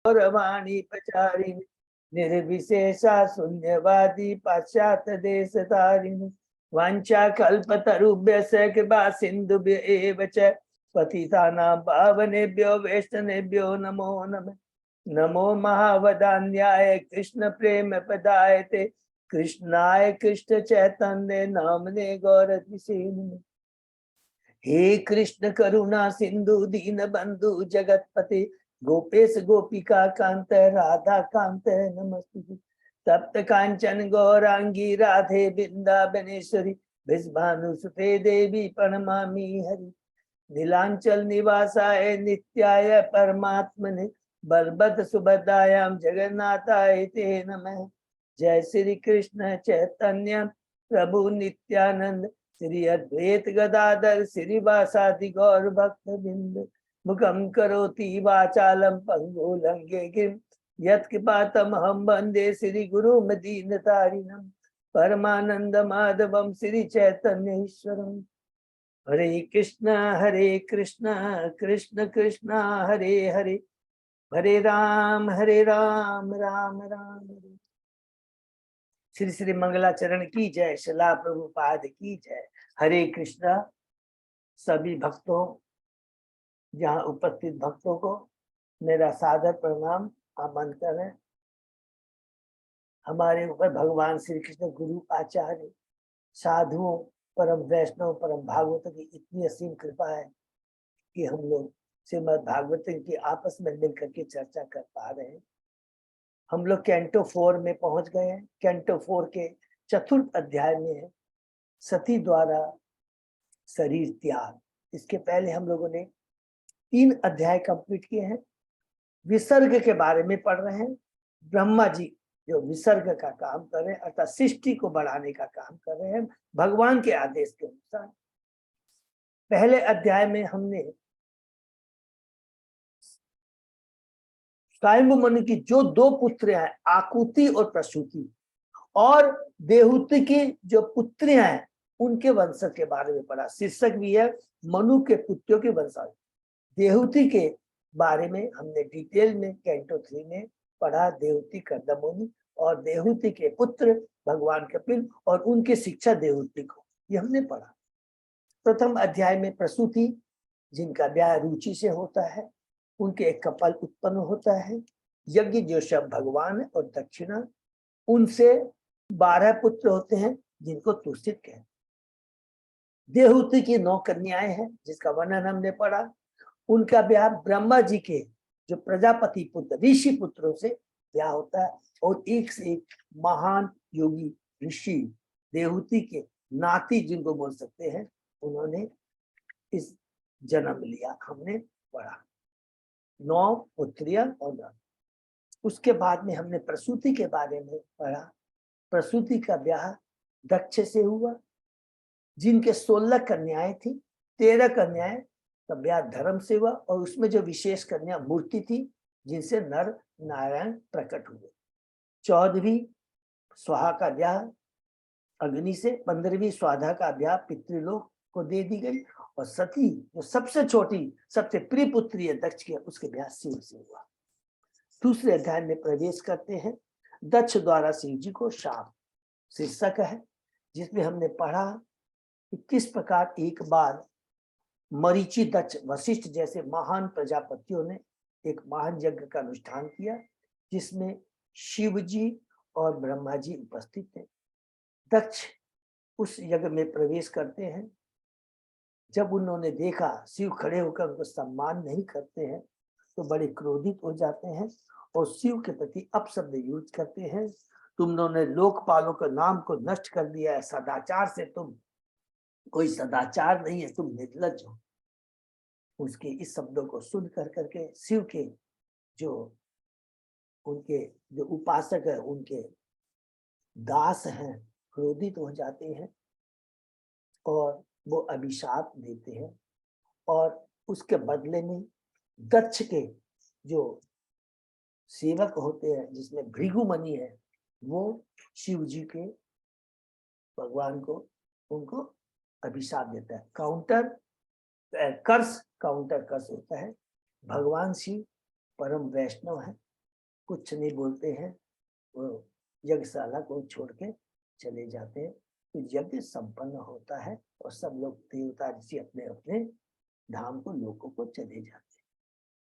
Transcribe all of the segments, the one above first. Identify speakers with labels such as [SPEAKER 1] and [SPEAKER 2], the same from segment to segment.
[SPEAKER 1] गौरवाणी प्रचारिणी निर्विशेषा शून्यवादी पाश्चात्य देश तारिणी वांछा कल्पतरुभ्यश्च कृपा सिन्धुभ्य एव च पतितानां पावनेभ्यो वैष्णवेभ्यो नमो नमः। नमो महावदान्याय कृष्ण प्रेम पदायते कृष्णाय कृष्ण चैतन्य नामने गौरतिसेन। हे कृष्ण करुणा सिंधु दीन बंधु जगतपते गोपेश गोपिका कांत राधा कांत नमस्ते। तप्त कांचन गौरांगी राधे वृंदावनेश्वरी विषभानुसुते देवी प्रणमामि हरि। नीलांचल निवासाय नित्याय परमात्मने बलभद्र सुभद्रायां जगन्नाथाय ते नमः। जय श्री कृष्ण चैतन्य प्रभु नित्यानंद श्री अद्वैत गदाधर श्रीवासादि गौर भक्त बिंद मुखम करोति वाचालम पंगु लंगे गिम यत्कृपातमहं वंदे श्री गुरु दीनतारिणं परमानंद माधवम श्री चैतन्य ईश्वरम। हरे कृष्ण कृष्ण कृष्ण हरे हरे हरे राम राम राम हरे। श्री श्री मंगलाचरण की जय, शिला प्रभुपाद की जय। हरे कृष्णा। सभी भक्तों, जहाँ उपस्थित भक्तों को मेरा सादर प्रणाम आमंत्रण है। हमारे ऊपर भगवान श्री कृष्ण गुरु आचार्य साधुओं परम वैष्णव परम भागवतों की इतनी असीम कृपा है कि हम लोग श्रीमद् भागवत की आपस में मिलकर के चर्चा कर पा रहे हैं। हम लोग कैंटो 4 में पहुंच गए हैं। कैंटो 4 के चतुर्थ अध्याय में है सती द्वारा शरीर त्याग। इसके पहले हम लोगों ने 3 अध्याय कंप्लीट किए हैं। विसर्ग के बारे में पढ़ रहे हैं। ब्रह्मा जी जो विसर्ग का काम कर रहे हैं अर्थात सृष्टि को बढ़ाने का काम कर रहे हैं भगवान के आदेश के अनुसार। पहले अध्याय में हमने स्वयंभु मनु की जो 2 पुत्रियां हैं आकुति और प्रसूति और देहुति की जो पुत्रियां हैं उनके वंशज के बारे में पढ़ा। शीर्षक भी है मनु के पुत्रों के वंशज। देहुति के बारे में हमने डिटेल में कैंटो 3 में पढ़ा। देहुति कर्दमुनि और देहुति के पुत्र भगवान कपिल और उनकी शिक्षा देहुति को, ये हमने पढ़ा। प्रथम अध्याय में प्रसूति जिनका ब्याह रुचि से होता है, उनके एक कपल उत्पन्न होता है। यज्ञ जो सब भगवान और दक्षिणा, उनसे 12 पुत्र होते हैं जिनको तुष्टित कहते हैं। देहुति की 9 कन्याएं हैं जिसका वर्णन हमने पढ़ा। उनका ब्याह ब्रह्मा जी के जो प्रजापति पुत्र ऋषि पुत्रों से ब्याह होता है और एक से एक महान योगी ऋषि देहुति के नाती जिनको बोल सकते हैं उन्होंने इस जन्म लिया, हमने पढ़ा। 9 पुत्रियां और 9। उसके बाद में हमने प्रसूति के बारे में पढ़ा। प्रसूति का ब्याह दक्ष से हुआ जिनके 16 कन्याएं थी। 13 कन्याएं का ब्याह धर्म से हुआ और उसमें जो विशेष कन्या मूर्ति थी जिनसे नर नारायण प्रकट हुए। 14वीं स्वाहा का ब्याह अग्नि से, 15वीं स्वाधा का ब्याह पितृलोक को दे दी गई और सती जो सबसे छोटी सबसे प्रिय पुत्री है दक्ष की, उसके ब्याह शिव से हुआ। दूसरे अध्याय में प्रवेश करते हैं। दक्ष द्वारा शिव जी को शाप शीर्षक है जिसमें हमने पढ़ा कि किस प्रकार एक बार मरीचि दक्ष वशिष्ठ जैसे महान प्रजापतियों ने एक महान यज्ञ का अनुष्ठान किया जिसमें शिव जी और ब्रह्मा जी उपस्थित थे। दक्ष उस यज्ञ में प्रवेश करते हैं। जब उन्होंने देखा शिव खड़े होकर उनको सम्मान नहीं करते हैं तो बड़े क्रोधित हो जाते हैं और शिव के प्रति अपशब्द यूज करते हैं। तुम लोगों ने लोकपालों के नाम को नष्ट कर दिया है, सदाचार से तुम कोई सदाचार नहीं है, तुम निर्लज्ज हो। उसके इस शब्दों को सुन कर करके शिव के जो उनके जो उपासक है उनके दास हैं क्रोधित हो जाते हैं और वो अभिशाप देते हैं और उसके बदले में दक्ष के जो सेवक होते हैं जिसमें भृगुमणि है वो शिव जी के भगवान को उनको अभिशाप देता है। काउंटर कर्स काउंटर कर्स होता है। भगवान शिव परम वैष्णव है कुछ नहीं बोलते हैं, वो यज्ञशाला को छोड़ के चले जाते हैं। तो यज्ञ संपन्न होता है और सब लोग देवता ऋषि अपने अपने धाम को, लोकों को चले जाते हैं।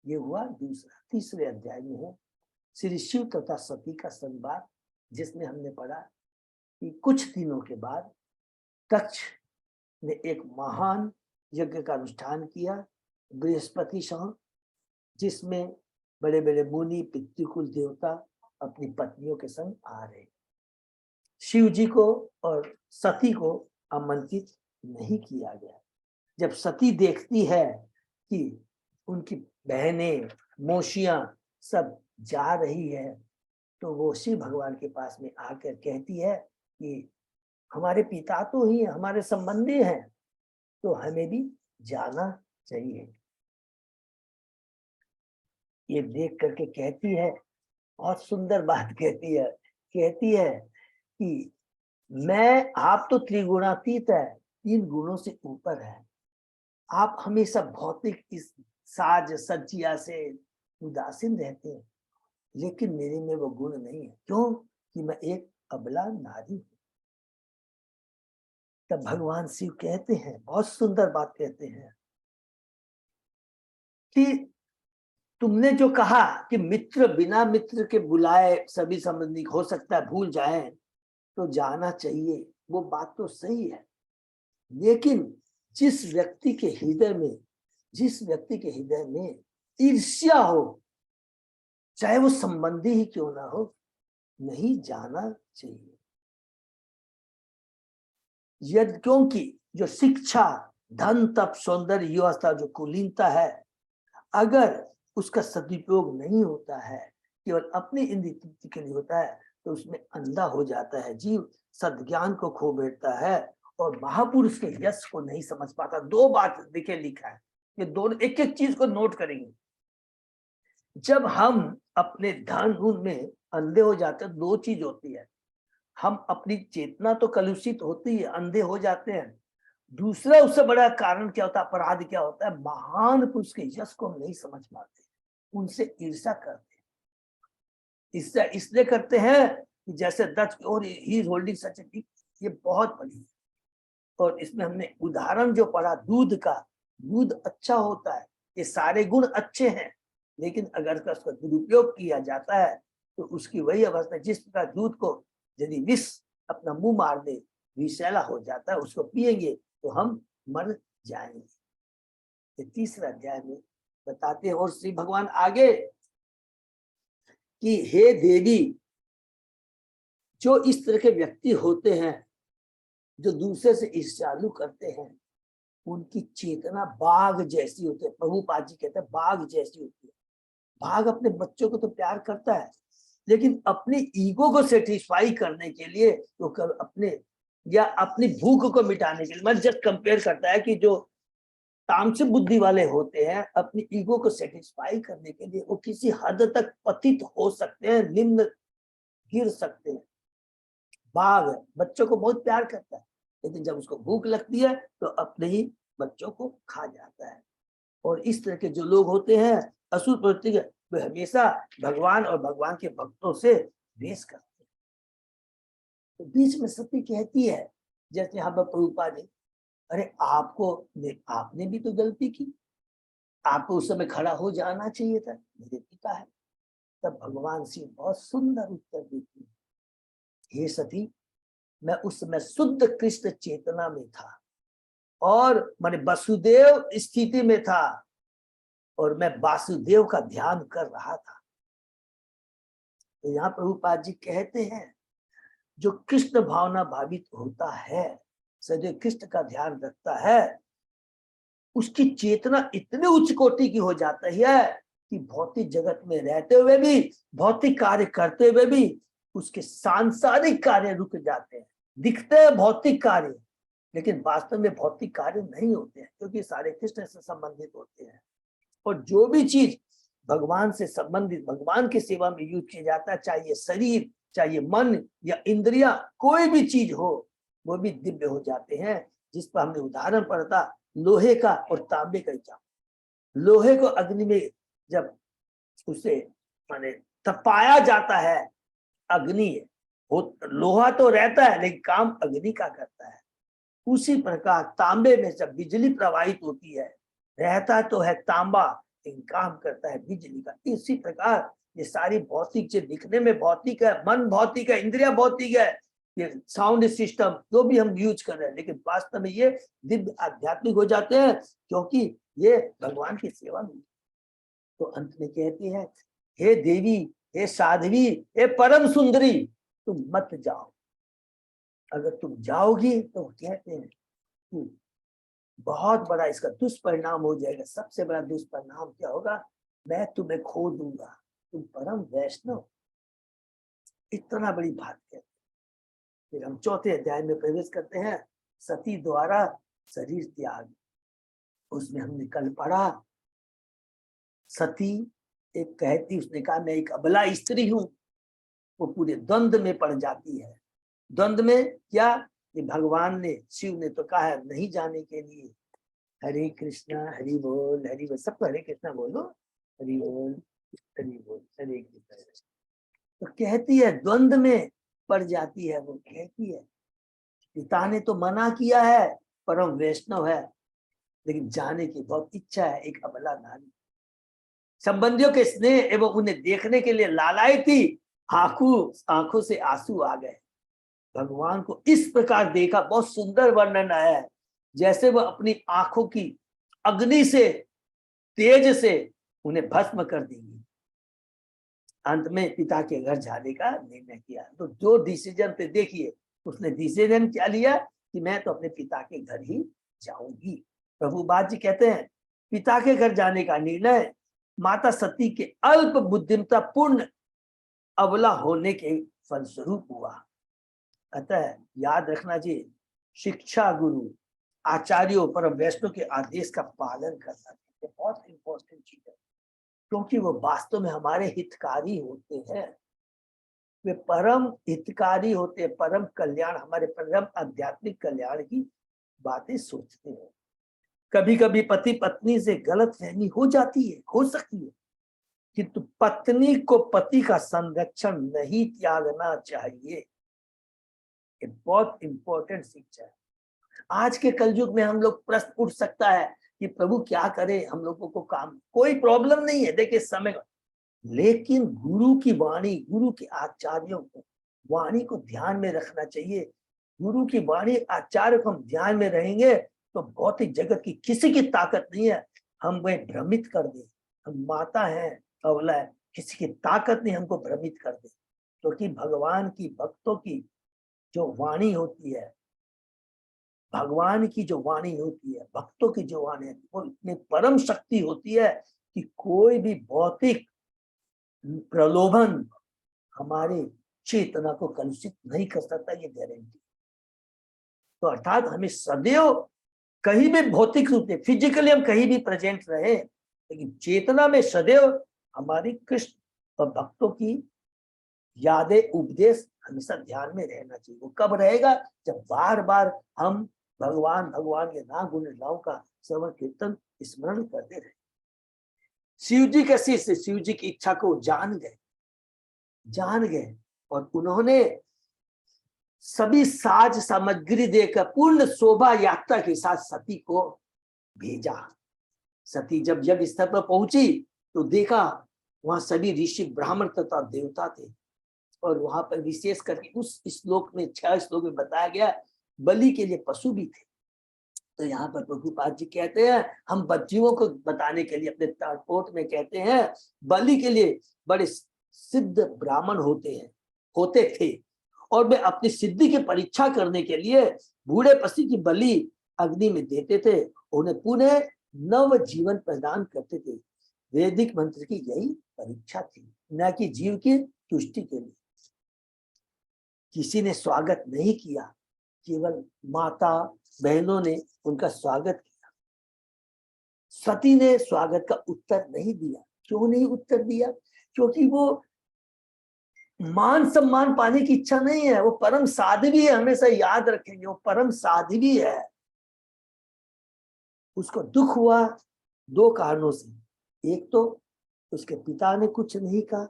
[SPEAKER 1] ये हुआ दूसरा। तीसरे अध्याय में है श्री शिव तथा सती का संवाद, जिसमें हमने पढ़ा कि कुछ दिनों के बाद दक्ष ने एक महान यज्ञ का अनुष्ठान किया बृहस्पति सह, जिसमें बड़े बड़े मुनि पितृकुल देवता अपनी पत्नियों के संग आ रहे। शिव जी को और सती को आमंत्रित नहीं किया गया। जब सती देखती है कि उनकी बहनें मौसियां सब जा रही है, तो वो शिव भगवान के पास में आकर कहती है कि हमारे पिता तो ही हमारे संबंधी हैं, तो हमें भी जाना चाहिए। ये देख करके कहती है, बहुत सुंदर बात कहती है कि आप तो त्रिगुणातीत है, 3 गुणों से ऊपर है। आप हमेशा भौतिक इस साज सज्जिया से उदासीन रहते हैं, लेकिन मेरे में वो गुण नहीं है। क्यों? कि मैं एक अबला नारी हूं। तब भगवान शिव कहते हैं, बहुत सुंदर बात कहते हैं कि तुमने जो कहा कि मित्र बिना मित्र के बुलाए सभी संबंधी हो सकता है भूल जाए, तो जाना चाहिए, वो बात तो सही है। लेकिन जिस व्यक्ति के हृदय में ईर्ष्या हो, चाहे वो संबंधी ही क्यों ना हो, नहीं जाना चाहिए। यदि क्योंकि जो शिक्षा, धन, तप, सौंदर्य, युवावस्था, जो कुलीनता है, अगर उसका सदुपयोग नहीं होता है, केवल अपनी इंद्रिय तृप्ति के लिए होता है, तो उसमें अंधा हो जाता है जीव, सद्ज्ञान को खो बैठता है और महापुरुष के यश को नहीं समझ पाता। 2 बात देखिए लिखा है, ये दोनों एक एक चीज को नोट करेंगे। जब हम अपने धन गुण में अंधे हो जाते हैं, 2 चीज होती है, हम अपनी चेतना तो कलुषित होती है, अंधे हो जाते हैं। दूसरा उससे बड़ा कारण क्या होता है, अपराध क्या होता है, महान पुरुष के यश को हम नहीं समझ पाते, उनसे ईर्ष्या करते हैं। ईर्ष्या इसलिए करते हैं कि जैसे दक्ष और he is holding such a big, ये बहुत बड़ी है। और इसमें हमने उदाहरण जो पढ़ा दूध का, दूध अच्छा होता है, ये सारे गुण अच्छे हैं, लेकिन अगर उसका दुरुपयोग किया जाता है तो उसकी वही अवस्था, जिस प्रकार दूध को यदि विष अपना मुंह मार दे, विषैला हो जाता है, उसको पिएंगे तो हम मर जाएंगे। ये तीसरा अध्याय में बताते हैं। और श्री भगवान आगे कि हे देवी, जो इस तरह के व्यक्ति होते हैं जो दूसरे से ईर्ष्यालु करते हैं, उनकी चेतना बाघ जैसी होती है। प्रभुपाद जी कहते हैं बाघ जैसी होती है। बाघ अपने बच्चों को तो प्यार करता है, लेकिन अपनी ईगो को सेटिस्फाई करने के लिए, तो अपने या अपनी भूख को मिटाने के लिए, मैं जस्ट कंपेयर करता है कि जो तामसिक बुद्धि वाले होते हैं, अपनी ईगो को सेटिस्फाई करने के लिए वो किसी हद तक पतित हो सकते हैं, निम्न गिर सकते हैं। बाघ बच्चों को बहुत प्यार करता है, लेकिन जब उसको भूख लगती है तो अपने ही बच्चों को खा जाता है। और इस तरह के जो लोग होते हैं असुर प्रवृत्ति के, वे हमेशा भगवान और भगवान के भक्तों से द्वेष करते हैं। तो बीच में सती कहती है, जैसे यहाँ पर प्रभुपाद जी, अरे आपने भी तो गलती की, आपको उस समय खड़ा हो जाना चाहिए था, मेरे पिता है। तब भगवान शिव बहुत सुंदर उत्तर देते हैं, हे सती, मैं उस समय शुद्ध कृष्ण चेतना में था और मैंने वसुदेव स्थिति में था और मैं वासुदेव का ध्यान कर रहा था। तो यहाँ प्रभुपाद जी कहते हैं, जो कृष्ण भावना भावित होता है, सदैव कृष्ण का ध्यान रखता है, उसकी चेतना इतने उच्च कोटि की हो जाती है कि भौतिक जगत में रहते हुए भी, भौतिक कार्य करते हुए भी उसके सांसारिक कार्य रुक जाते हैं। दिखते हैं भौतिक कार्य, लेकिन वास्तव में भौतिक कार्य नहीं होते हैं, क्योंकि सारे कृष्ण से संबंधित होते हैं। और जो भी चीज भगवान से संबंधित, भगवान की सेवा में यूज किया जाता है, चाहे ये शरीर, चाहे मन या इंद्रिया, कोई भी चीज हो, वो भी दिव्य हो जाते हैं। जिस पर हमने उदाहरण पढ़ा था लोहे का और तांबे का चाकू। लोहे को अग्नि में जब उसे माने तपाया जाता है, अग्नि है। लोहा तो रहता है लेकिन काम अग्नि का करता है। उसी प्रकार तांबे में जब बिजली प्रवाहित होती है, रहता तो है तांबा लेकिन काम करता है बिजली का। इसी प्रकार ये सारी भौतिक जो दिखने में भौतिक है, मन भौतिक है, इंद्रिया भौतिक है, ये साउंड सिस्टम जो भी हम यूज कर रहे हैं, लेकिन वास्तव में ये दिव्य आध्यात्मिक हो जाते हैं क्योंकि ये भगवान की सेवा में। तो अंत में कहती है, हे देवी, हे साध्वी, हे परम सुंदरी, तुम मत जाओ। अगर तुम जाओगी तो कहते हैं कि बहुत बड़ा इसका दुष्परिणाम हो जाएगा। सबसे बड़ा दुष्परिणाम क्या होगा? मैं तुम्हें खो दूंगा, तुम परम वैष्णव। इतना बड़ी बात कहते हैं। फिर हम चौथे अध्याय में प्रवेश करते हैं, सती द्वारा शरीर त्याग। उसमें हमने कल पढ़ा, सती एक कहती, उसने कहा मैं एक अबला स्त्री हूं। वो पूरे द्वंद में पड़ जाती है। द्वंद में क्या? ये भगवान ने, शिव ने तो कहा है नहीं जाने के लिए। हरे कृष्णा, हरि बोल, हरि बोल। सबको हरे कृष्णा बोलो, हरि बोल, हरि बोल, हरे कृष्णा। तो कहती है द्वंद में पड़ जाती है। वो कहती है पिता ने तो मना किया है, परम वैष्णव है, लेकिन जाने की बहुत इच्छा है। एक अबला नारी, संबंधियों के स्नेह एवं उन्हें देखने के लिए लालाई थी। आंखों से आंसू आ गए। भगवान को इस प्रकार देखा, बहुत सुंदर वर्णन है, जैसे वह अपनी आंखों की अग्नि से, तेज से उन्हें भस्म कर देंगी। अंत में पिता के घर जाने का निर्णय किया। तो जो डिसीजन पे देखिए, उसने डिसीजन क्या लिया कि मैं तो अपने पिता के घर ही जाऊंगी। प्रभुपाद जी कहते हैं पिता के घर जाने का निर्णय माता सती के अल्प बुद्धिमता पूर्ण अबला होने के फलस्वरूप हुआ। अतः याद रखना चाहिए, शिक्षा गुरु आचार्यों परम वैष्णव के आदेश का पालन करना चाहिए। बहुत इंपॉर्टेंट चीज है, क्योंकि वो वास्तव में हमारे हितकारी होते हैं। वे परम हितकारी होते हैं, परम कल्याण, हमारे परम आध्यात्मिक कल्याण की बातें सोचते हैं। कभी कभी पति पत्नी से गलतफहमी हो जाती है, हो सकती है, किंतु पत्नी को पति का संरक्षण नहीं त्यागना चाहिए। ये बहुत इंपॉर्टेंट शिक्षा है। आज के कलयुग में हम लोग प्रश्न उठ सकता है कि प्रभु क्या करे, हम लोगों को काम, कोई प्रॉब्लम नहीं है, देखिए समय, लेकिन गुरु की वाणी, गुरु के आचार्यों को वाणी को ध्यान में रखना चाहिए। गुरु की वाणी, आचार्य को हम ध्यान में रहेंगे तो भौतिक जगत की किसी की ताकत नहीं है हम वह भ्रमित कर दे। हम माता है, अबला है, किसी की ताकत नहीं हमको भ्रमित कर दे। क्योंकि भगवान की भक्तों की जो वाणी होती है, भगवान की जो वाणी होती है, भक्तों की जो वाणी है, वो इतनी परम शक्ति होती है कि कोई भी भौतिक प्रलोभन हमारे चेतना को कलुषित नहीं कर सकता, ये गारंटी। तो अर्थात हमें सदैव कहीं भी भौतिक रूप से, फिजिकली हम कहीं भी प्रेजेंट रहे, लेकिन चेतना में सदैव हमारी कृष्ण और भक्तों की यादें, उपदेश हमेशा ध्यान में रहना चाहिए। वो कब रहेगा? जब बार बार हम भगवान के नाम गुण लीलाओं का श्रवण कीर्तन स्मरण करते रहे। शिव जी के शिष्य शिव जी की इच्छा को जान गए और उन्होंने सभी साज सामग्री देकर पूर्ण शोभा यात्रा के साथ सती को भेजा। सती जब यज्ञ स्थल पर पहुंची तो देखा वहां सभी ऋषि, ब्राह्मण तथा देवता थे। और वहां पर विशेष करके उस श्लोक में, 6 श्लोक में बताया गया, बलि के लिए पशु भी थे। तो यहाँ पर प्रभुपाद जी कहते हैं, हम बच्चियों को बताने के लिए अपने टाटपोट में कहते हैं, बलि के लिए बड़े सिद्ध ब्राह्मण होते थे और वे अपनी सिद्धि की परीक्षा करने के लिए बूढ़े पशु की बलि अग्नि में देते थे, उन्हें पुनः नव जीवन प्रदान करते थे। वैदिक मंत्र की यही परीक्षा थी, न कि जीव की तुष्टि के लिए। किसी ने स्वागत नहीं किया, केवल माता बहनों ने उनका स्वागत किया। सती ने स्वागत का उत्तर नहीं दिया। क्यों नहीं उत्तर दिया? क्योंकि वो मान सम्मान पाने की इच्छा नहीं है। वो परम साध्वी है, हमेशा याद रखेंगे, वो परम साध्वी है। उसको दुख हुआ 2 कारणों से। एक तो उसके पिता ने कुछ नहीं कहा,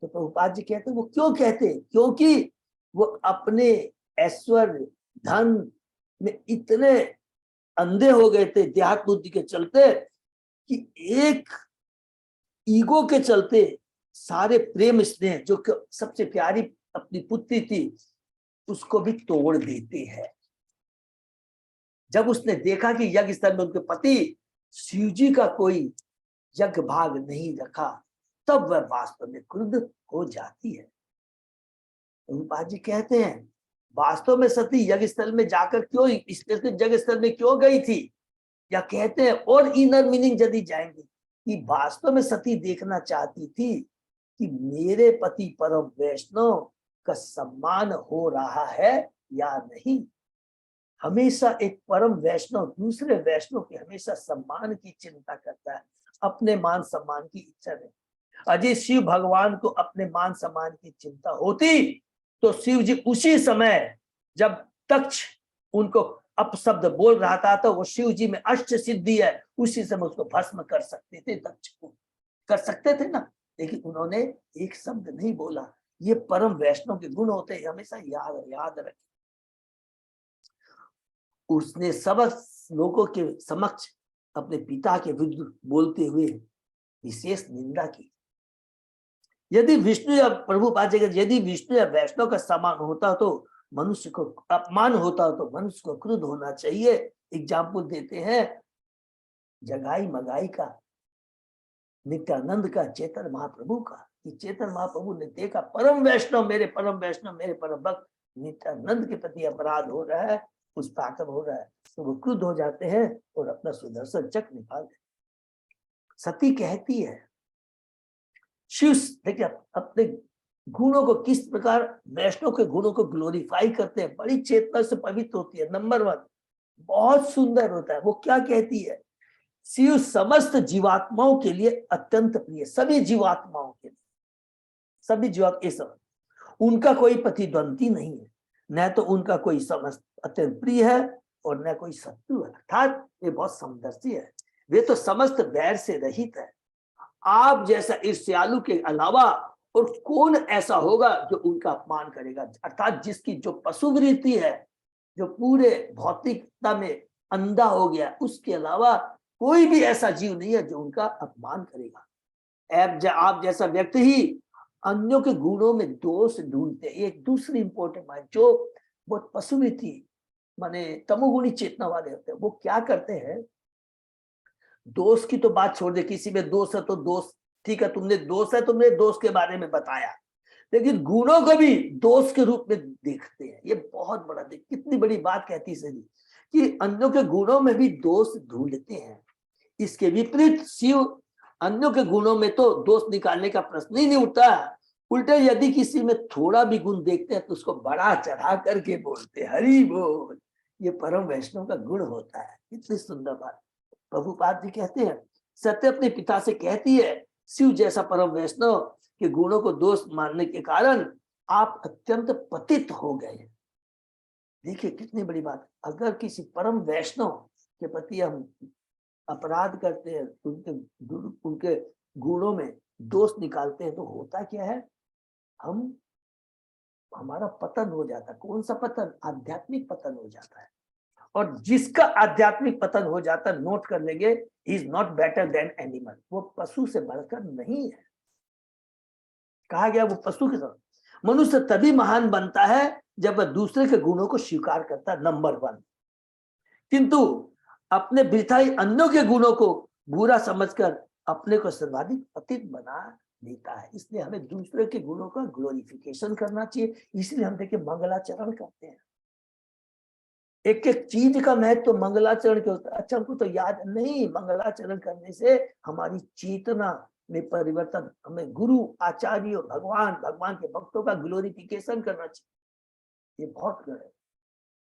[SPEAKER 1] तो प्रभुपाद जी कहते वो क्यों कहते, क्योंकि वो अपने ऐश्वर्य धन में इतने अंधे हो गए थे देहात बुद्धि के चलते, कि एक ईगो के चलते सारे प्रेम स्नेह जो सबसे प्यारी अपनी पुत्री थी उसको भी तोड़ देते हैं। जब उसने देखा कि यज्ञ स्थल में उनके पति शिव जी का कोई यज्ञ भाग नहीं रखा, तब वह वास्तव में क्रुद्ध हो जाती है। प्रभुपाद जी कहते हैं वास्तव में सती यज्ञ स्थल में जाकर क्यों, इस यज्ञ स्थल में क्यों गई थी, या कहते हैं और इनर मीनिंग यदि जाएंगे कि वास्तव में सती देखना चाहती थी कि मेरे पति परम वैष्णव का सम्मान हो रहा है या नहीं। हमेशा एक परम वैष्णव दूसरे वैष्णव के हमेशा सम्मान की चिंता करता है, अपने मान सम्मान की इच्छा नहीं। अजय शिव भगवान को अपने मान सम्मान की चिंता होती तो शिव जी उसी समय जब तक्ष उनको अपशब्द बोल रहा था तो वो शिव जी में अष्ट सिद्धि है, उसी समय उसको भस्म कर सकते थे, तक्ष को कर सकते थे ना, लेकिन उन्होंने एक शब्द नहीं बोला। ये परम वैष्णव के गुण होते हैं, हमेशा याद रखें। उसने सब लोगों के समक्ष अपने पिता के विरुद्ध बोलते हुए विशेष निंदा की। यदि विष्णु या प्रभुपाद जी, यदि विष्णु या वैष्णव का समान होता तो मनुष्य को अपमान होता तो मनुष्य को क्रुद्ध होना चाहिए। एग्जाम्पल देते हैं जगाई मगाई का, नित्यानंद का, चेतन महाप्रभु का। कि चेतन महाप्रभु ने देखा परम वैष्णव मेरे परम भक्त नित्यानंद के प्रति अपराध हो रहा है, उस पाकब हो रहा है, तो वो क्रुद्ध हो जाते हैं और अपना सुदर्शन चक्र निकाल देते। सती कहती है शिव देखिए अपने गुणों को किस प्रकार वैष्णव के गुणों को ग्लोरीफाई करते हैं, बड़ी चेतना से पवित्र होती है। नंबर 1 बहुत सुंदर होता है। वो क्या कहती है, शिव समस्त जीवात्माओं के लिए अत्यंत प्रिय, सभी जीवात्माओं के लिए, सभी जीवात्मा सब, उनका कोई प्रतिद्वंदी नहीं है, न तो उनका कोई समस्त अत्यंत प्रिय है और न कोई शत्रु है, अर्थात ये बहुत समदर्शी है। वे तो समस्त वैर से रहित है। आप जैसा ईर्ष्यालु के अलावा और कौन ऐसा होगा जो उनका अपमान करेगा, अर्थात जिसकी जो पशुवृत्ति है, जो पूरे भौतिकता में अंधा हो गया, उसके अलावा कोई भी ऐसा जीव नहीं है जो उनका अपमान करेगा। आप जैसा व्यक्ति ही अन्यों के गुणों में दोष ढूंढते हैं। एक दूसरी इंपॉर्टेंट बात, जो बहुत पशुवृत्ति माने तमोगुणी चेतना वाले होते हैं, वो क्या करते हैं, दोष की तो बात छोड़ दे, किसी में दोष है तो दोष ठीक है, तुमने दोष है, तुमने दोष के बारे में बताया, लेकिन गुणों को भी दोष के रूप में देखते हैं। ये बहुत बड़ा कितनी बड़ी बात कहती है सही, कि अन्यों के गुणों में भी दोष ढूंढते हैं। इसके विपरीत शिव अन्यों के गुणों में तो दोष निकालने का प्रश्न ही नहीं उठता, उल्टे यदि किसी में थोड़ा भी गुण देखते हैं तो उसको बड़ा चढ़ा करके बोलते हैं, हरि बोल। ये परम वैष्णव का गुण होता है। कितनी सुंदर बात। प्रभुपाद जी कहते हैं सत्य अपने पिता से कहती है शिव जैसा परम वैष्णव के गुणों को दोष मानने के कारण आप अत्यंत पतित हो गए। देखिए कितनी बड़ी बात। अगर किसी परम वैष्णव के प्रति हम अपराध करते हैं, उनके गुणों में दोष निकालते हैं, तो होता क्या है, हमारा पतन हो जाता है। कौन सा पतन? आध्यात्मिक पतन हो जाता है। और जिसका आध्यात्मिक पतन हो जाता है, नोट कर लेंगे, is not better than animal. वो पशु से बढ़कर नहीं है। कहा गया वो पशु के साथ। मनुष्य तभी महान बनता है जब वह दूसरे के गुणों को स्वीकार करता है, नंबर 1। किंतु अपने बिरथाई अन्यों के गुणों को बुरा समझकर अपने को सर्वाधिक पतित बना देता है। इसलिए हमें दूसरे के गुणों का ग्लोरिफिकेशन करना चाहिए। इसलिए हम देखिए मंगलाचरण करते हैं। एक एक चीज का महत्व तो मंगलाचरण के होता है। अच्छा, हमको तो याद नहीं, मंगलाचरण करने से हमारी चेतना में परिवर्तन, हमें गुरु आचार्य भगवान के भक्तों का ग्लोरिफिकेशन करना चाहिए। ये बहुत गलत है।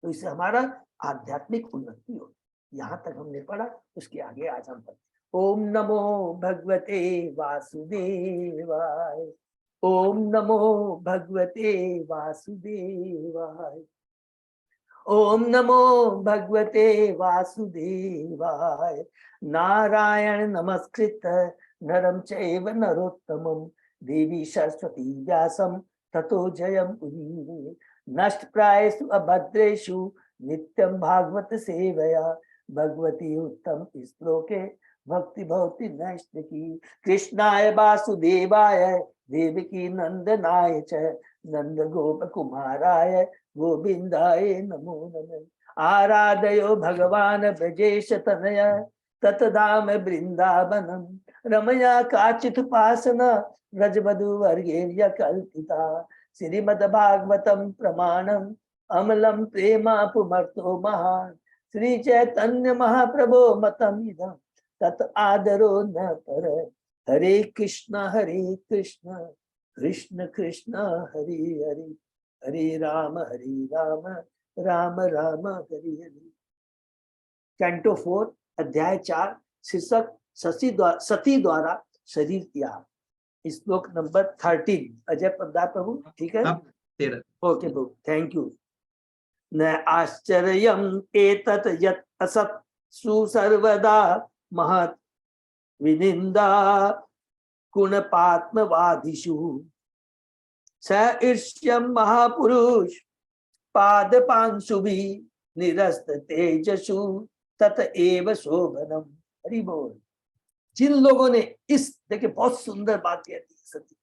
[SPEAKER 1] तो इससे हमारा आध्यात्मिक उन्नति हो। यहाँ तक हमने पढ़ा, उसके आगे आज हम पढ़ते। ओम नमो भगवते वासुदेवाय। ओम नमो भगवते वासुदेवाय। ओम नमो भगवते वासुदेवाय। नारायण नमस्कृत नरम चैव नरोत्तमं देवी सरस्वती व्यासम ततो जयम उदीरये। नष्ट प्रायेषु अभद्रेषु नित्यं भागवत सेवया। भगवती उत्तम श्लोके भक्ति भवति नैष्ठिकी। कृष्णाय वासुदेवाय देवकी नंदनाय च नंद गोप कुमाराय गोविंदाय नमो नमः। आराधयो भगवान ब्रजेश तनया ततधाम वृंदावनम रमया काचित उपासना व्रजवधु वर्गेर्य कल्पिता। श्रीमद्भागवतम प्रमाणम अमलम प्रेमापुमर्तो महान। श्री चैतन्य महाप्रभो मतम इदम तत आदरो न पर। हरे कृष्ण कृष्ण कृष्ण हरे हरे हरे राम राम राम हरे हरे। कैंटो 4 अध्याय 4 शीर्षक सती द्वारा शरीर त्याग। श्लोक नंबर 13। अजय प्रदान प्रभु, ठीक है? Okay Prabhu, thank you. न आश्चर्यम एतत् यत् असत् सुसर्वदा महत् विनिंदा कुणपात्मवादिषु। स ईर्ष्यं महापुरुष पादपांशुभिः निरस्त तेजसु तत एव शोभनम। हरि बोल। जिन लोगों ने इस, देखिए बहुत सुंदर बात कहती है सती,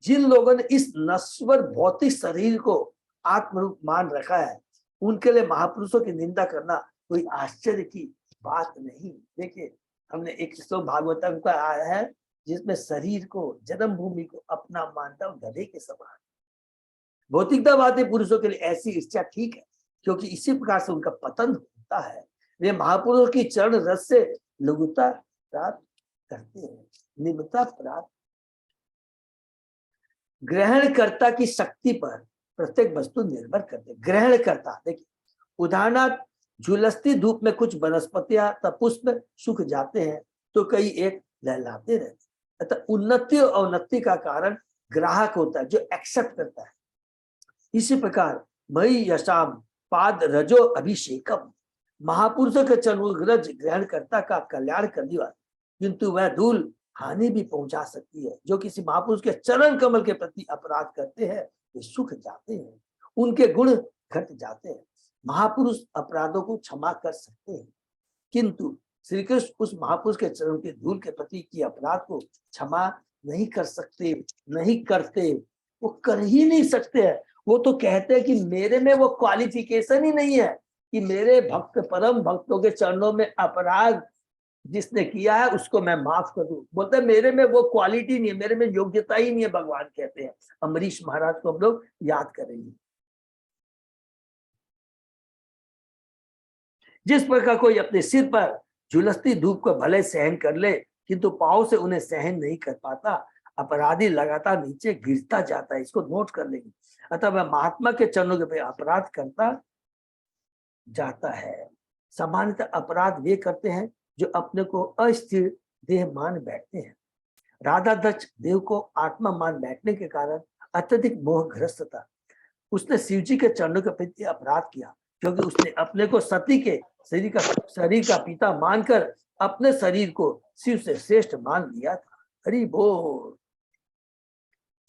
[SPEAKER 1] जिन लोगों ने इस नश्वर भौतिक शरीर को आत्मरूप मान रखा है, उनके लिए महापुरुषों की निंदा करना कोई आश्चर्य की बात नहीं। देखिए हमने एक श्लोक भागवतम का आया है जिसमें शरीर को, जन्मभूमि को अपना मानता हूं गधे के समान। भौतिकतावादी पुरुषों के लिए ऐसी इच्छा ठीक है, क्योंकि इसी प्रकार से उनका पतन होता है। वे महापुरुषों की चरण रस से लघुता प्राप्त करते हैं, निम्नता प्राप्त। ग्रहणकर्ता की शक्ति पर प्रत्येक वस्तु निर्भर करते। ग्रहणकर्ता, देखिए उदाहरणार्थ झुलसती धूप में कुछ वनस्पतियां तब पुष्प सूख जाते हैं तो कई एक लहलाते रहते। अतः उन्नति और अवनति का कारण ग्राहक होता है जो एक्सेप्ट करता है। इसी प्रकार मई यशाम पाद रजो अभिषेकम, महापुरुषों के चरण रज ग्रहणकर्ता का कल्याण करने वाला, किंतु वह धूल हानि भी पहुंचा सकती है। जो किसी महापुरुष के चरण कमल के प्रति अपराध करते हैं वे सूख जाते हैं, उनके गुण घट जाते हैं। महापुरुष अपराधों को क्षमा कर सकते हैं, किंतु श्री कृष्ण उस महापुरुष के चरण के धूल के प्रति की अपराध को क्षमा नहीं कर सकते, नहीं करते, वो कर ही नहीं सकते हैं। वो तो कहते हैं कि मेरे में वो क्वालिफिकेशन ही नहीं है कि मेरे भक्त परम भक्तों के चरणों में अपराध जिसने किया है उसको मैं माफ कर दूं। बोलते हैं मेरे में वो क्वालिटी नहीं है, मेरे में योग्यता ही नहीं है, भगवान कहते हैं। अम्बरीश महाराज को हम लोग याद करेंगे। जिस प्रकार कोई अपने सिर पर झुलसती धूप को भले सहन कर ले, किंतु पांव से उन्हें सहन नहीं कर पाता, अपराधी लगातार नीचे गिरता जाता है। इसको नोट कर लेंगे। अतः वह महात्मा के चरणों के पे अपराध करता जाता है। सामान्यतः अपराध वे करते हैं जो अपने को अस्थिर देह मान बैठते हैं। राधा दक्ष देव को आत्मा मान बैठने के कारण अत्यधिक मोहग्रस्त था। उसने शिव जी के चरणों के प्रति अपराध किया, क्योंकि उसने अपने को सती के शरीर का पिता मानकर अपने शरीर को शिव से श्रेष्ठ मान लिया था। हरि बोल।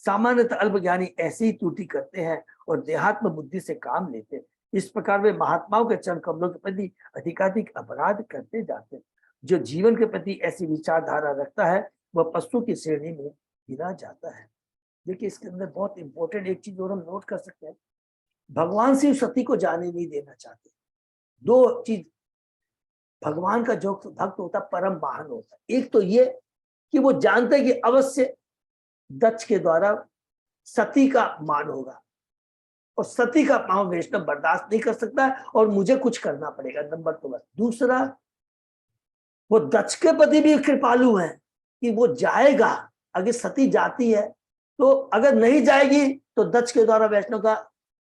[SPEAKER 1] सामान्यतः अल्पज्ञानी ऐसी ही त्रुटि करते हैं और देहात्म बुद्धि से काम लेते हैं। इस प्रकार वे महात्माओं के चरण कमलों के प्रति अधिकाधिक अपराध करते जाते हैं। जो जीवन के प्रति ऐसी विचारधारा रखता है वह पशु की श्रेणी में गिना जाता है। देखिए इसके अंदर बहुत इंपॉर्टेंट एक चीज और हम नोट कर सकते हैं। भगवान शिव सती को जाने नहीं देना चाहते। दो चीज, भगवान का जो भक्त होता परम महान होता है। एक तो ये कि वो जानते हैं कि अवश्य दक्ष के द्वारा सती का मान होगा और सती का पांव वैष्णव बर्दाश्त नहीं कर सकता है और मुझे कुछ करना पड़ेगा, नंबर तो बस। दूसरा, वो दक्ष के प्रति भी कृपालु है कि वो जाएगा। अगर सती जाती है तो अगर नहीं जाएगी तो दक्ष के द्वारा वैष्णव का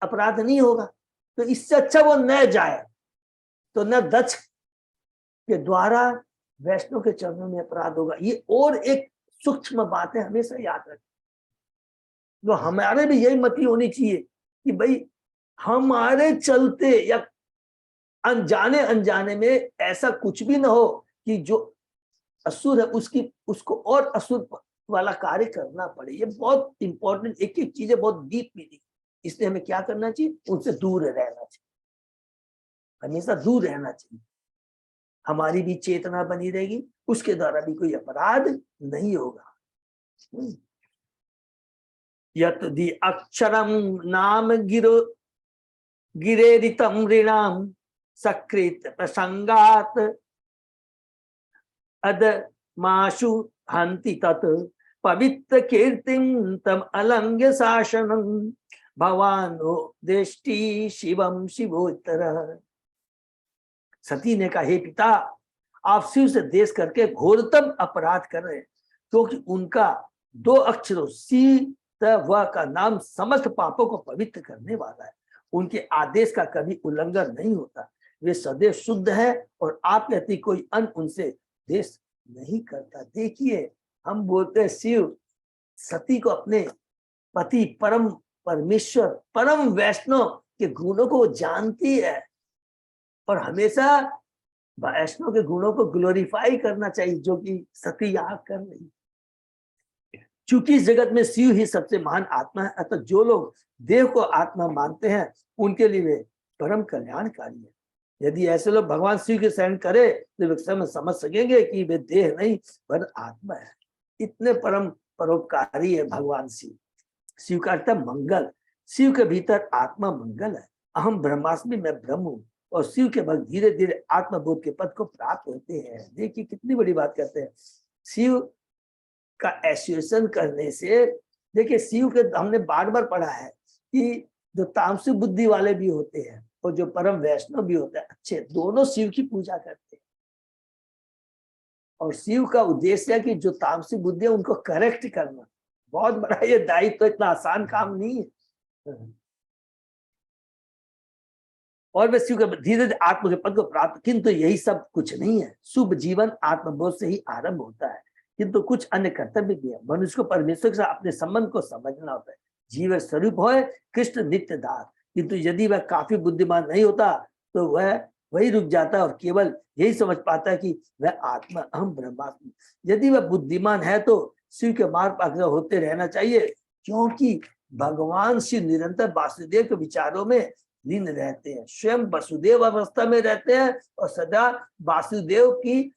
[SPEAKER 1] अपराध नहीं होगा, तो इससे अच्छा वो न जाए। तो न दक्ष के द्वारा वैष्णव के चरणों में अपराध होगा। ये और एक सूक्ष्म बात है, हमेशा याद रखें। तो हमारे भी यही मति होनी चाहिए कि भाई हमारे चलते या अनजाने अनजाने में ऐसा कुछ भी ना हो कि जो असुर है उसको और असुर वाला कार्य करना पड़े। ये बहुत इंपॉर्टेंट, एक एक चीजें बहुत डीप मीनिंग। इसलिए हमें क्या करना चाहिए, उनसे दूर रहना चाहिए, हमेशा दूर रहना चाहिए। हमारी भी चेतना बनी रहेगी, उसके द्वारा भी कोई अपराध नहीं होगा। यदि अक्षरम नाम गिरेरितम ऋणाम सकृत प्रसंगात अद माशु हंति तत् पवित्र कीर्तिम तम अलंघ्य शासनम भवानो दृष्टि शिवम शिवोत्तर। सती ने कहा, हे पिता, आप शिव से देश करके घोरतम अपराध कर रहे हैं, क्योंकि उनका 2 अक्षरों सी त व का नाम समस्त पापों को पवित्र करने वाला है। उनके आदेश का कभी उल्लंघन नहीं होता, वे सदैव शुद्ध है और आप कहती कोई अन्य उनसे देश नहीं करता। देखिए, हम बोलते हैं शिव सती को अपने पति परम परमेश्वर परम वैष्णव के गुणों को जानती है, और हमेशा वैष्णव के गुणों को ग्लोरीफाई करना चाहिए, जो कि सती यहाँ कर रही है। चूंकि इस जगत में शिव ही सबसे महान आत्मा है, अतः जो लोग देव को आत्मा मानते हैं उनके लिए वे परम कल्याणकारी है। यदि ऐसे लोग भगवान शिव के शरण करे तो वे समझ सकेंगे कि वे देह नहीं पर आत्मा है। इतने परम परोपकारी है भगवान शिव। शिव का अर्थ मंगल, शिव के भीतर आत्मा मंगल है। अहम ब्रह्मास्मि, मैं ब्रह्म हूँ, और शिव के भक्त धीरे धीरे आत्मबोध के पद को प्राप्त होते हैं। देखिए कितनी बड़ी बात करते हैं। शिव का एसोसिएशन करने से, देखिए शिव के हमने बार बार पढ़ा है कि जो तामसिक बुद्धि वाले भी होते हैं और जो परम वैष्णव भी होते हैं, अच्छे दोनों शिव की पूजा करते हैं। और शिव का उद्देश्य है कि जो तामसिक बुद्धि है उनको करेक्ट करना। बहुत बड़ा ये दायित्व, तो इतना आसान काम नहीं है। और वे शिव के धीरे धीरे आत्म के पद को प्राप्त, किंतु यही सब कुछ नहीं है। शुभ जीवन आत्मबोध से ही आरंभ होता है, किंतु कुछ अन्य कर्तव्य भी है। मनुष्य को परमेश्वर के साथ अपने संबंध को समझना होता है। जीव स्वरूप हो कृष्ण नित्य दास, किंतु यदि वह काफी बुद्धिमान नहीं होता तो वह वही रुक जाता है और केवल यही समझ पाता है कि वह आत्मा अहम ब्रह्मास्मि। यदि वह बुद्धिमान है तो शिव के मार्ग पर होते रहना चाहिए, क्योंकि भगवान शिव निरंतर वासुदेव के विचारों में लीन रहते हैं, स्वयं वसुदेव अवस्था में रहते हैं और सदा वासुदेव की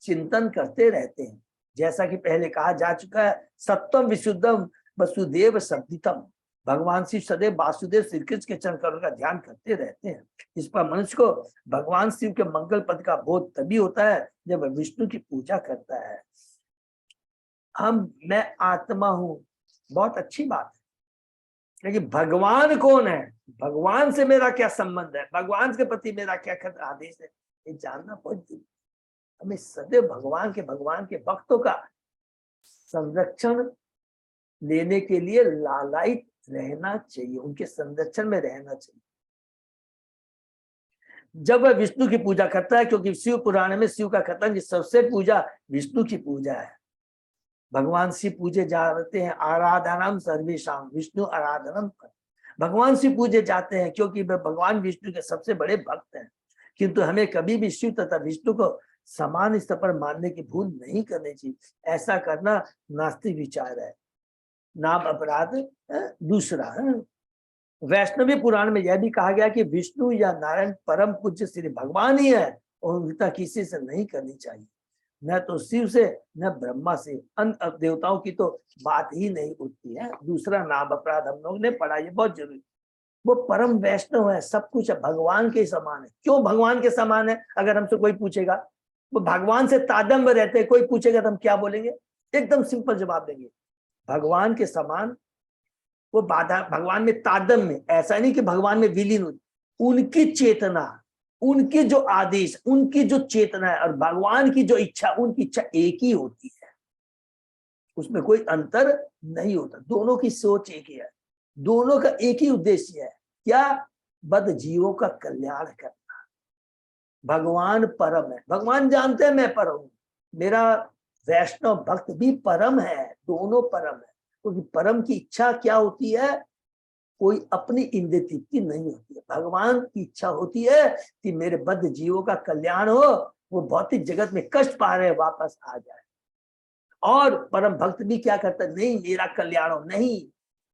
[SPEAKER 1] चिंतन करते रहते हैं। जैसा कि पहले कहा जा चुका है, सत्वम विशुद्धम वसुदेव शब्दितम। भगवान शिव सदैव वासुदेव श्री कृष्ण के चरण कमल का ध्यान करते रहते हैं। इस पर मनुष्य को भगवान शिव के मंगल पद का बोध तभी होता है जब वह विष्णु की पूजा करता है। मैं आत्मा हूं, बहुत अच्छी बात है, लेकिन भगवान कौन है, भगवान से मेरा क्या संबंध है, भगवान के प्रति मेरा क्या आदेश है, ये जानना बहुत जरूरी। हमें सदैव भगवान के भक्तों का संरक्षण लेने के लिए लालायित रहना चाहिए, उनके संरक्षण में रहना चाहिए। जब वह विष्णु की पूजा करता है, क्योंकि शिव पुराण में शिव का कथन सबसे पूजा विष्णु की पूजा है। भगवान शिव पूजे जाते हैं, आराधनम सर्वेशाम, विष्णु आराधनम। भगवान शिव पूजे जाते हैं क्योंकि वह भगवान विष्णु के सबसे बड़े भक्त हैं। किंतु हमें कभी भी शिव तथा विष्णु को समान स्तर पर मानने की भूल नहीं करनी चाहिए। ऐसा करना नास्तिक विचार है, नाम अपराध। दूसरा, वैष्णवी पुराण में यह भी कहा गया कि विष्णु या नारायण परम पूज्य श्री भगवान ही है और उनका किसी से नहीं करनी चाहिए, न तो शिव से न ब्रह्मा से। अन्य देवताओं की तो बात ही नहीं उठती है। दूसरा नाम अपराध हम लोग ने पढ़ा, ये बहुत जरूरी। वो परम वैष्णव है, सब कुछ है, भगवान के समान है। क्यों भगवान के समान है? अगर हमसे कोई पूछेगा, वो भगवान से तादम्ब रहते हैं, कोई पूछेगा तो हम क्या बोलेंगे? एकदम सिंपल जवाब देंगे, भगवान के समान। वो बाधा भगवान में तादम्य में, ऐसा नहीं कि भगवान में विलीन हो, उनकी चेतना, उनके जो आदेश, उनकी जो चेतना है और भगवान की जो इच्छा, उनकी इच्छा एक ही होती है, उसमें कोई अंतर नहीं होता। दोनों की सोच एक ही है, दोनों का एक ही उद्देश्य है, क्या? बद्ध जीवों का कल्याण करना। भगवान परम है, भगवान जानते हैं मैं परम हूं, मेरा वैष्णव भक्त भी परम है, दोनों परम है। क्योंकि परम की इच्छा क्या होती है? कोई अपनी इंद्रिय तृप्ति नहीं होती है, भगवान की इच्छा होती है कि मेरे बद्ध जीवों का कल्याण हो, वो भौतिक जगत में कष्ट पा रहे वापस आ जाए। और परम भक्त भी क्या करता है, नहीं मेरा कल्याण हो, नहीं,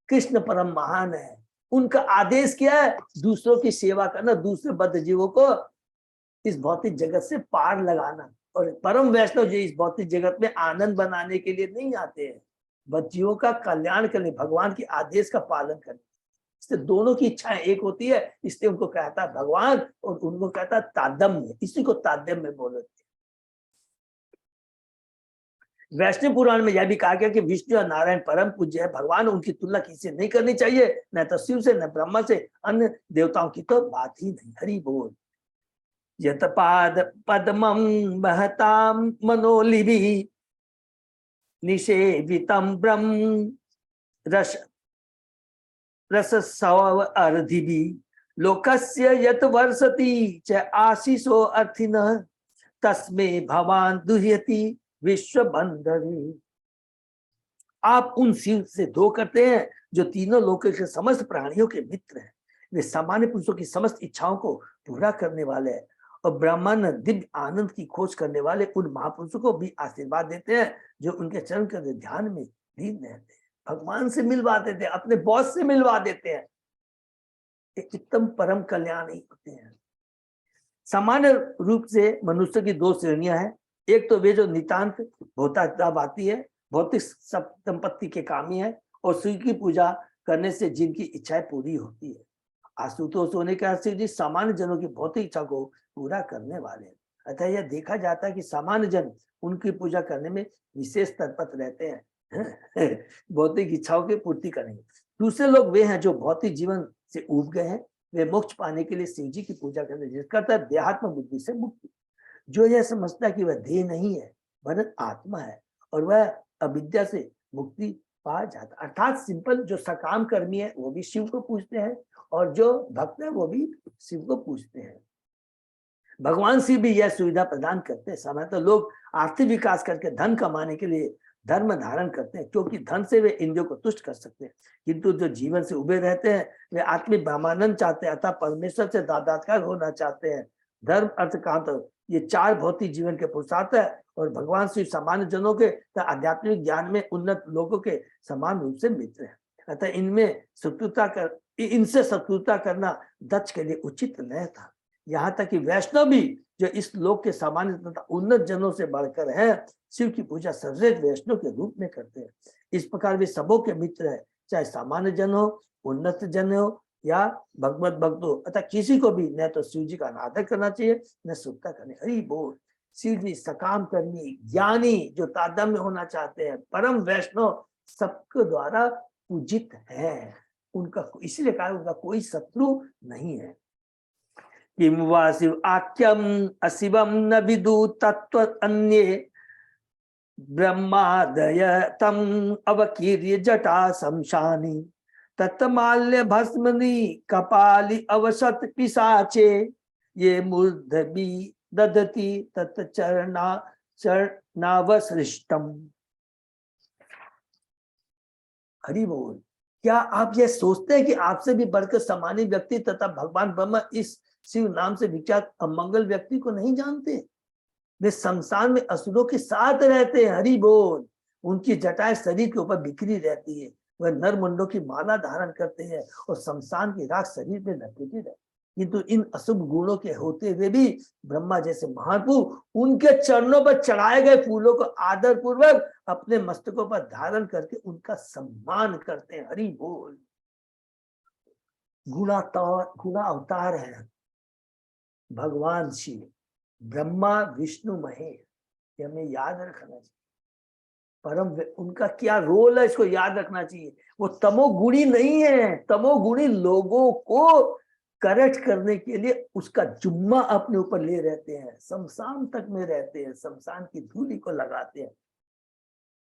[SPEAKER 1] कृष्ण परम महान है, उनका आदेश क्या है, दूसरों की सेवा करना, दूसरे बद्ध जीवों को इस भौतिक जगत से पार लगाना। और परम वैष्णव जी इस भौतिक जगत में आनंद बनाने के लिए नहीं आते हैं, बच्चियों का कल्याण करने, भगवान के आदेश का पालन करने। इससे दोनों की इच्छाएं एक होती है, इसलिए उनको कहता है भगवान और उनको कहता है तादम्य, इसी को तादम्य बोलते हैं। वैष्णव पुराण में यह भी कहा गया कि विष्णु और नारायण परम पूज्य है, भगवान, उनकी तुलना किसी से नहीं करनी चाहिए, न तो शिव से, न ब्रह्मा से, अन्य देवताओं की तो बात ही नहीं। हरि बोल। यत पाद पद्मं महतां मनोलिभि निषेवितं ब्रह्म रस रसस्व अर्धिभि लोकस्य यत वर्षति च आशीषो अर्थिनः तस्मै भवान दुह्यति विश्व बंधवी। आप उन शिव से दो करते हैं जो तीनों लोकों के समस्त प्राणियों के मित्र हैं, वे सामान्य पुरुषों की समस्त इच्छाओं को पूरा करने वाले हैं और ब्रह्मांड दिव्य आनंद की खोज करने वाले उन महापुरुषों को भी आशीर्वाद देते हैं जो उनके चरण के ध्यान में लीन रहते हैं। भगवान से मिलवा देते हैं, अपने बॉस से मिलवा देते हैं, एक उत्तम परम कल्याण ही होते हैं। सामान्य रूप से मनुष्य की दो श्रेणियां हैं, एक तो वे जो नितांत भौतिकतावादी है, भौतिक संपत्ति के कामी है और शिव की पूजा करने से जिनकी इच्छाएं पूरी होती है। आशुतोष होने के शिव जी सामान्य जनों की भौतिक इच्छा को पूरा करने वाले हैं। अतः यह देखा जाता है कि सामान्य जन उनकी पूजा करने में विशेष तत्पर रहते हैं भौतिक इच्छाओं की पूर्ति करेंगे। दूसरे लोग वे हैं जो भौतिक जीवन से उब गए हैं, वे मोक्ष पाने के लिए शिव जी की पूजा करते हैं, जिसका अर्थ है देहात्म बुद्धि से मुक्ति। जो यह समझता है कि वह देह नहीं है वरन आत्मा है और वह अविद्या से मुक्ति पा जाता, अर्थात सिंपल जो सकाम कर्मी है वो भी शिव को पूजते हैं और जो भक्त है वो भी शिव को पूजते हैं। भगवान शिव भी यह सुविधा प्रदान करते हैं। सामान्यतः तो लोग आर्थिक विकास करके धन कमाने के लिए धर्म धारण करते हैं, क्योंकि धन से वे इंद्रियों को तुष्ट कर सकते हैं, किंतु जो जीवन से उबे रहते हैं वे आत्मिक ब्रह्मानंद चाहते हैं, अतः परमेश्वर से दातात्कार होना चाहते हैं। धर्म, अर्थ, काम, तो ये चार भौतिक जीवन के पुरुषार्थ है और भगवान शिव सामान्य जनों के आध्यात्मिक ज्ञान में उन्नत लोगों के समान रूप से मित्र हैं। अतः इनसे शत्रुता करना दक्ष के लिए उचित नहीं था। यहाँ तक कि वैष्णव भी जो इस लोक के सामान्य तथा उन्नत जनों से बढ़कर है, शिव की पूजा सर्वश्रेष्ठ वैष्णव के रूप में करते हैं। इस प्रकार वे सबों के मित्र है, चाहे सामान्य जन हो, उन्नत जन हो या भगवत भक्त हो, अतः किसी को भी न तो शिव जी का अनादर करना चाहिए न सुक्ता करनी। हरि बोल। शिव जी सकाम कर्मी, ज्ञानी, जो तादम्य होना चाहते हैं, परम वैष्णव सबके द्वारा पूजित है। उनका इसलिए कहा उनका कोई शत्रु नहीं है। किम वा शिव आख्यम अशिवम न विदु तत्व अन्ये ब्रह्मादय तम अवकीर्य जटा शमशानी तत्माल्य भस्मनि कपाली अवसत पिशाचे ये मूर्धबी ददति चरणावसृष्टम। हरि बोल। क्या आप यह सोचते हैं कि आपसे भी बढ़कर सामान्य व्यक्ति तथा भगवान ब्रह्मा इस शिव नाम से विख्यात अमंगल व्यक्ति को नहीं जानते? वे शमशान में असुरों के साथ रहते हैं। हरि बोल। उनकी जटाएं शरीर के ऊपर बिखरी रहती है, वह नरमुंडों की माला धारण करते हैं और शमशान की राख शरीर में लपेटी रहती है, किंतु इन अशुभ गुणों के होते हुए भी ब्रह्मा जैसे महापुरुष उनके चरणों पर चढ़ाए गए फूलों को आदर पूर्वक अपने मस्तकों पर धारण करके उनका सम्मान करते हैं। हरि बोल। गुणा अवतार है भगवान शिव, ब्रह्मा विष्णु महेश, ये हमें याद रखना चाहिए। परम उनका क्या रोल है इसको याद रखना चाहिए। वो तमोगुणी नहीं है, तमोगुणी लोगों को करेक्ट करने के लिए उसका जुम्मा अपने ऊपर ले रहते हैं, शमशान तक में रहते हैं, शमशान की धूली को लगाते हैं।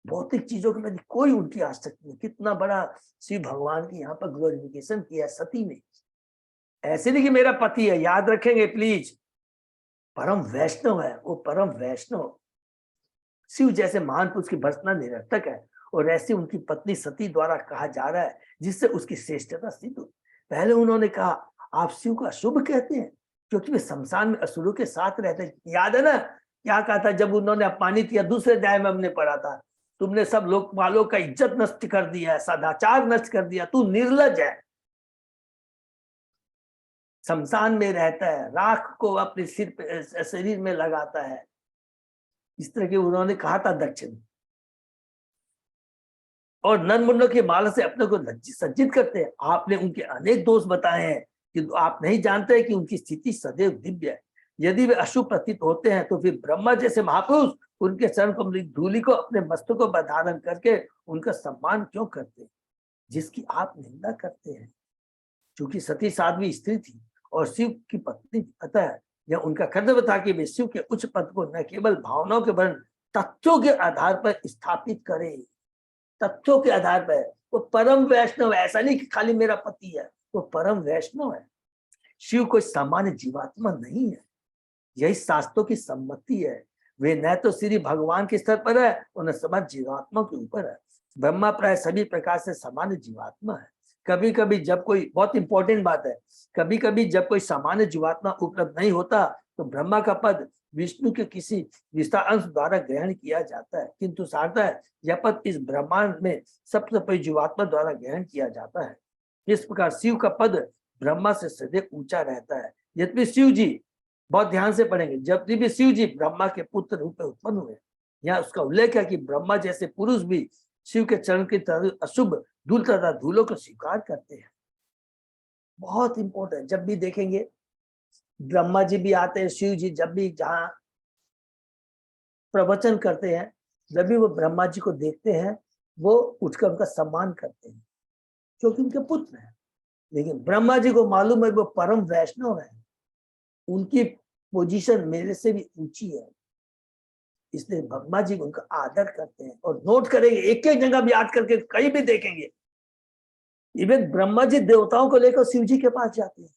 [SPEAKER 1] भौतिक चीजों के प्रति कोई उनकी आसक्ति नहीं। कितना बड़ा शिव भगवान की यहाँ पर ग्लोरिफिकेशन किया सती में। ऐसे नहीं कि मेरा पति है, याद रखेंगे प्लीज, परम वैष्णव है वो, परम वैष्णव। शिव जैसे महान पुरुष की भर्सना निरर्थक है और ऐसी उनकी पत्नी सती द्वारा कहा जा रहा है, जिससे उसकी श्रेष्ठता सिद्ध हुई। पहले उन्होंने कहा आप शिव को अशुभ कहते हैं क्योंकि वे शमशान में असुरों के साथ रहते हैं। याद है ना क्या कहा था जब उन्होंने अपमानित किया, दूसरे अध्याय में हमने पढ़ा था तुमने सब लोक वालों का इज्जत नष्ट कर दिया है, सदाचार नष्ट कर दिया, तू निर्लज है। शमशान में रहता है, राख को अपने सिर पे शरीर में लगाता है, इस तरह के उन्होंने कहा था दक्षिण। और नन मुंडों की माला से अपने को सज्जित करते हैं। आपने उनके अनेक दोष बताए हैं कि आप नहीं जानते कि उनकी स्थिति सदैव दिव्य है। यदि वे अशुभ प्रतीत होते हैं तो फिर ब्रह्मा जैसे महापुरुष उनके चरण कमल धूलि को अपने मस्तकों पर धारण करके उनका सम्मान क्यों करते हैं, जिसकी आप निंदा करते हैं। चूंकि सती साध्वी स्त्री थी और शिव की पत्नी, अतः यह उनका कर्तव्य था कि वे शिव के उच्च पद को न केवल भावनाओं के वर्ण तथ्यों के आधार पर स्थापित करे। तथ्यों के आधार पर वो परम वैष्णव, ऐसा नहीं कि खाली मेरा पति है, वो परम वैष्णव है। शिव कोई सामान्य जीवात्मा नहीं है, यही शास्त्रों की सम्मति है। वे न तो श्री भगवान के स्तर पर है और न समाज जीवात्मा के ऊपर है। ब्रह्मा प्राय सभी प्रकार से सामान्य जीवात्मा है। कभी कभी जब कोई, बहुत इंपॉर्टेंट बात है, कभी कभी जब कोई सामान्य जीवात्मा उपलब्ध नहीं होता तो ब्रह्मा का पद विष्णु के किसी विस्तार अंश द्वारा ग्रहण किया जाता है, किंतु सारता है यह पद इस ब्रह्मांड में सबसे बड़ी जीवात्मा द्वारा ग्रहण किया जाता है। इस प्रकार शिव का पद ब्रह्मा से सदैव ऊंचा रहता है। यद्यपि शिव जी, बहुत ध्यान से पढ़ेंगे, जब भी शिव जी ब्रह्मा के पुत्र रूप में उत्पन्न हुए, यहाँ उसका उल्लेख है कि ब्रह्मा जैसे पुरुष भी शिव के चरण की तरह अशुभ धूल तथा धूलों को स्वीकार करते हैं। बहुत इंपॉर्टेंट, जब भी देखेंगे ब्रह्मा जी भी आते हैं, शिव जी जब भी जहां प्रवचन करते हैं, जब भी वो ब्रह्मा जी को देखते हैं वो उठकर उनका सम्मान करते हैं क्योंकि उनके पुत्र हैं। लेकिन ब्रह्मा जी को मालूम है वो परम वैष्णव है, उनकी पोजीशन मेरे से भी ऊंची है, इसलिए ब्रह्मा जी उनका आदर करते हैं। और नोट करेंगे, एक एक जगह भी याद करके कहीं भी देखेंगे, इवन ब्रह्मा जी देवताओं को लेकर शिव जी के पास जाते हैं।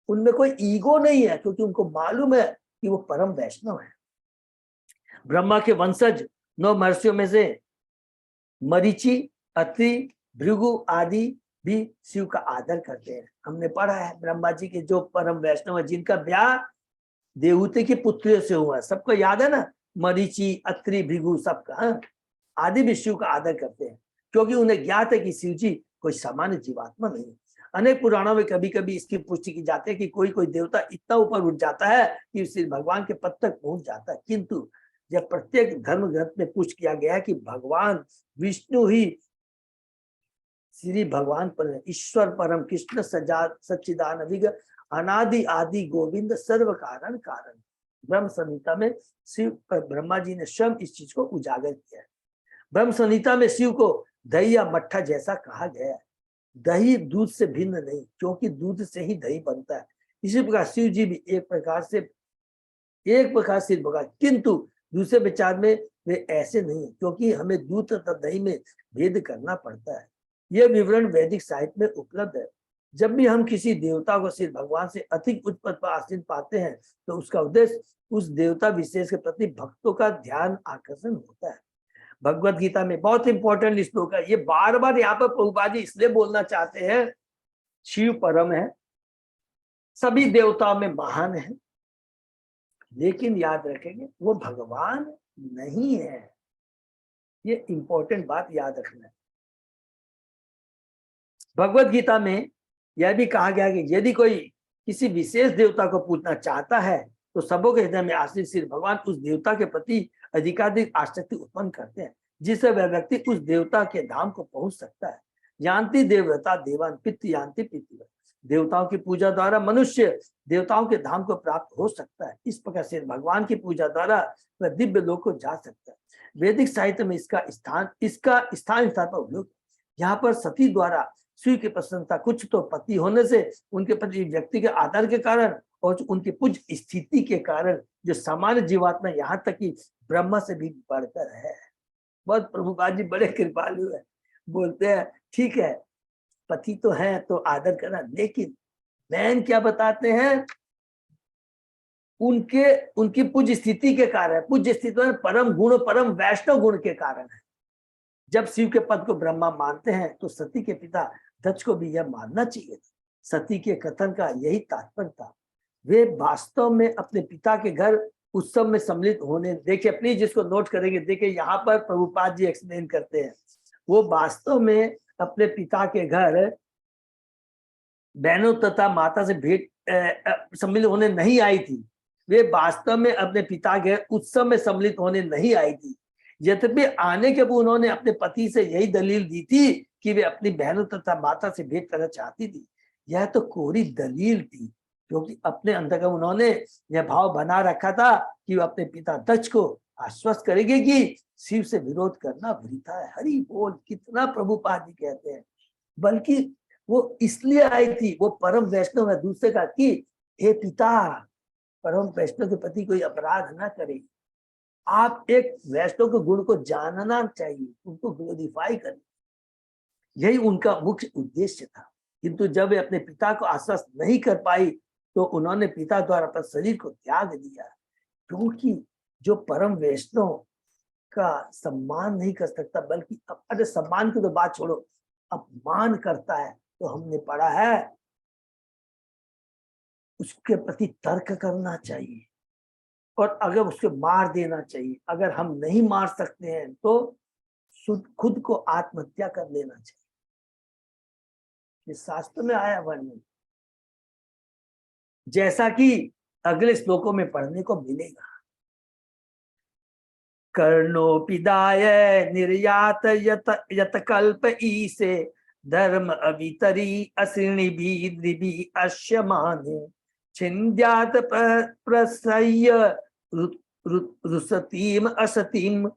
[SPEAKER 1] उनमें कोई ईगो नहीं है क्योंकि उनको मालूम है कि वो परम वैष्णव है। ब्रह्मा के वंशज 9 महर्षियों में से मरीचि, अत्रि, भृगु आदि भी शिव का आदर करते हैं। हमने पढ़ा है ब्रह्मा जी के जो परम वैष्णव है, जिनका ब्याह देवहूति की पुत्रियों से हुआ, सबको याद है ना, मरीचि, अत्रि, भृगु, सबका आदि भी शिव का आदर करते हैं क्योंकि उन्हें ज्ञात है कि शिव जी कोई सामान्य जीवात्मा नहीं। अनेक पुराणों में कभी कभी इसकी पुष्टि की जाती है कि कोई कोई देवता इतना ऊपर उठ जाता है कि श्री भगवान के पद तक पहुंच जाता है, किंतु जब प्रत्येक धर्म ग्रंथ में पुष्ट किया गया है कि भगवान विष्णु ही श्री भगवान पर ईश्वर परम कृष्ण सच्चिदानंद विग्रह अनादि आदि गोविंद सर्व कारण कारण। ब्रह्म संहिता में शिव ब्रह्मा जी ने स्वयं इस चीज को उजागर किया है। ब्रह्म संहिता में शिव को दही या मट्ठा जैसा कहा गया है। दही दूध से भिन्न नहीं, क्योंकि दूध से ही दही बनता है। इसी प्रकार शिव जी भी एक प्रकार से भगवान, किंतु दूसरे विचार में वे ऐसे नहीं, क्योंकि हमें दूध तथा दही में भेद करना पड़ता है। यह विवरण वैदिक साहित्य में उपलब्ध है। जब भी हम किसी देवता को सिर्फ भगवान से अधिक उच्च पद पर आसीन पाते हैं तो उसका उद्देश्य उस देवता विशेष के प्रति भक्तों का ध्यान आकर्षण होता है। भगवत गीता में बहुत इंपॉर्टेंट श्लोक है, ये बार बार यहाँ पर प्रभुपाद जी इसलिए बोलना चाहते हैं, शिव परम है, सभी देवताओं में महान है, लेकिन याद रखेंगे वो भगवान नहीं है। ये इंपॉर्टेंट बात याद रखना है। भगवत गीता में यह भी कहा गया कि यदि कोई किसी विशेष देवता को पूजना चाहता है तो सबों के हृदय में आश्रित श्री भगवान उस देवता के प्रति अधिकाधिक आसक्ति उत्पन्न करते हैं, जिससे वह व्यक्ति उस देवता के धाम को पहुंच सकता है। यान्ति देवता देवान पितृ यान्ति पितृ। देवताओं की पूजा द्वारा मनुष्य देवताओं के धाम को प्राप्त हो सकता है। इस प्रकार से भगवान की पूजा द्वारा वह दिव्य लोक को जा सकता है। वैदिक साहित्य में इसका स्थान पर उल्लेख। यहाँ पर सती द्वारा शिव की प्रसन्नता कुछ तो पति होने से, उनके प्रति व्यक्ति के आदर के कारण और उनकी पूज्य स्थिति के कारण जो सामान्य जीवात्मा यहाँ तक कि ब्रह्मा से भी बढ़कर है। बहुत प्रभुपाद जी बड़े कृपालु है, बोलते हैं ठीक है पति तो है तो आदर करना, लेकिन मैन क्या बताते हैं, उनकी पूज्य स्थिति के कारण, पूज्य स्थिति में परम गुण, परम वैष्णव गुण के कारण है। जब शिव के पद को ब्रह्मा मानते हैं तो सती के पिता दक्ष को भी यह मानना चाहिए था। सती के कथन का यही तात्पर्य था। वे वास्तव में अपने पिता के घर उत्सव में सम्मिलित होने, देखिए अपनी जिसको नोट करेंगे, देखिए यहाँ पर प्रभुपाद जी एक्सप्लेन करते हैं, वो वास्तव में अपने पिता के घर बहनों तथा माता से भेंट सम्मिलित होने नहीं आई थी। वे वास्तव में अपने पिता के उत्सव में सम्मिलित होने नहीं आई थी। यद्यपि आने के बाद उन्होंने अपने पति से यही दलील दी थी कि वे अपनी बहनों तथा माता से भेंट करना चाहती थी। यह तो कोरी दलील थी, क्योंकि अपने अंदर का उन्होंने यह भाव बना रखा था कि वो अपने पिता दक्ष को आश्वस्त करेंगे कि शिव से विरोध करना वृथा है। हरि बोल, कितना प्रभुपाद जी कहते हैं। बल्कि वो इसलिए आई थी, वो परम वैष्णव है, दूसरे का कि हे पिता, परम वैष्णव के प्रति कोई अपराध ना करे। आप एक वैष्णव के गुण को जानना चाहिए, उनको ग्लोरीफाई करना, यही उनका मुख्य उद्देश्य था। किंतु जब वे अपने पिता को आश्वस्त नहीं कर पाई तो उन्होंने पिता द्वारा अपने शरीर को त्याग दिया, क्योंकि जो परम वैष्णव का सम्मान नहीं कर सकता, बल्कि अरे सम्मान की तो बात छोड़ो, अपमान करता है, तो हमने पढ़ा है उसके प्रति तर्क करना चाहिए और अगर उसको मार देना चाहिए। अगर हम नहीं मार सकते हैं तो खुद को आत्महत्या कर लेना चाहिए। ये शास्त्र में आया वर्णन, जैसा कि अगले श्लोकों में पढ़ने को मिलेगा। कर्णोपिदाय निर्यात यत कल्प ईसे धर्म अवितरी असिणी भी अश्यमाने छिन्द्यात प्रसह्य रुसतीम असतीम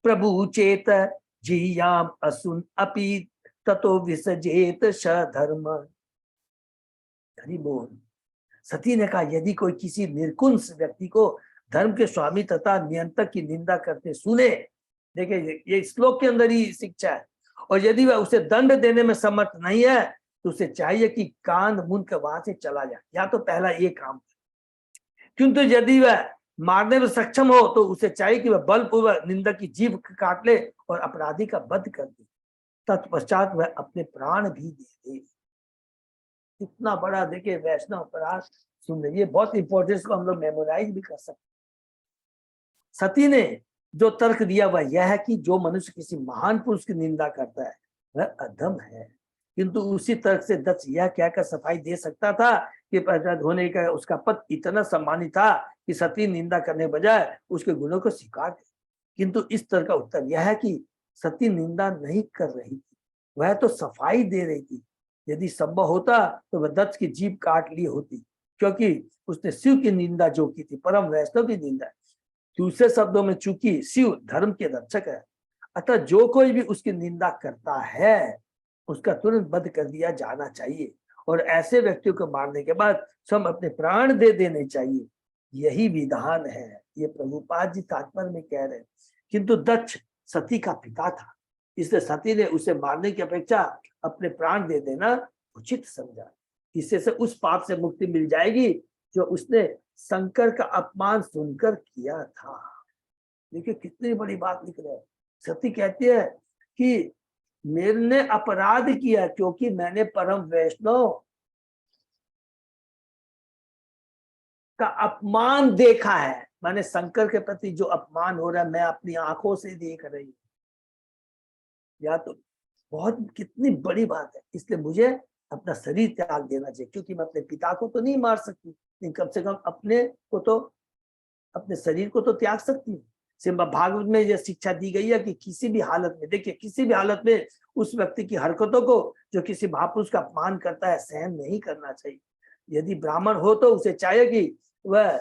[SPEAKER 1] प्रभु चेत जियाम असुन अपि ततो विसजेत धर्म। हरि बोल। सती ने कहा, यदि कोई किसी निर्कुंस व्यक्ति को धर्म के स्वामी तथा नियंत्रक की निंदा करते सुने, देखिए ये श्लोक के अंदर ही शिक्षा है, और यदि वह उसे दंड देने में समर्थ नहीं है तो उसे चाहिए कि कान मुंद कर वहां से चला जाए, या तो पहला ये काम। किंतु यदि वह मारने में सक्षम हो तो उसे चाहिए कि वह बलपूर्वक निंदक की जीभ काट ले और अपराधी का वध कर दे, तत्पश्चात वह अपने प्राण भी दे दे। इतना बड़ा देखिए वैष्णव अपराध सुन रही है, बहुत इंपॉर्टेंट को हम लोग मेमोराइज भी कर सकते। सती ने जो तर्क दिया वह यह है कि जो मनुष्य किसी महान पुरुष की निंदा करता है वह अधम है। किंतु उसी तर्क से दक्ष यह कहकर सफाई दे सकता था कि प्रजात होने का उसका पति इतना सम्मानित था कि सती निंदा करने बजाय उसके गुणों को स्वीकार दे। किंतु इस तर्क का उत्तर यह है कि सती निंदा नहीं कर रही थी, वह तो सफाई दे रही थी। यदि संभव होता तो वह दत्त की जीभ काट ली होती, क्योंकि उसने शिव की निंदा जो की थी, परम वैष्णव की निंदा। दूसरे शब्दों में चूंकि शिव धर्म के रक्षक है, अतः जो कोई भी उसकी निंदा करता है उसका तुरंत वध कर दिया जाना चाहिए, और ऐसे व्यक्तियों को मारने के बाद स्वयं अपने प्राण दे देने चाहिए। यही विधान है, ये प्रभुपाद जी तात्पर्य में कह रहे हैं। किंतु दक्ष सती का पिता था, इसलिए सती ने उसे मारने की अपेक्षा अपने प्राण दे देना उचित समझा। इससे से उस पाप से मुक्ति मिल जाएगी जो उसने शंकर का अपमान सुनकर किया था। देखिए कितनी बड़ी बात लिख रहे हैं। सती कहती है कि मैंने अपराध किया क्योंकि मैंने परम वैष्णव का अपमान देखा है। मैंने शंकर के प्रति जो अपमान हो रहा है मैं अपनी आंखों से देख रही हूँ। या तो बहुत कितनी बड़ी बात है, इसलिए मुझे अपना शरीर त्याग देना चाहिए, क्योंकि मैं अपने पिता को तो नहीं मार सकती, लेकिन कम से कम अपने को तो, अपने शरीर को तो त्याग सकती हूँ। श्रीमद् भागवत में यह शिक्षा दी गई है कि किसी भी हालत में, देखिए किसी भी हालत में उस व्यक्ति की हरकतों को जो किसी महापुरुष का अपमान करता है सहन नहीं करना चाहिए। यदि ब्राह्मण हो तो उसे चाहिए कि वह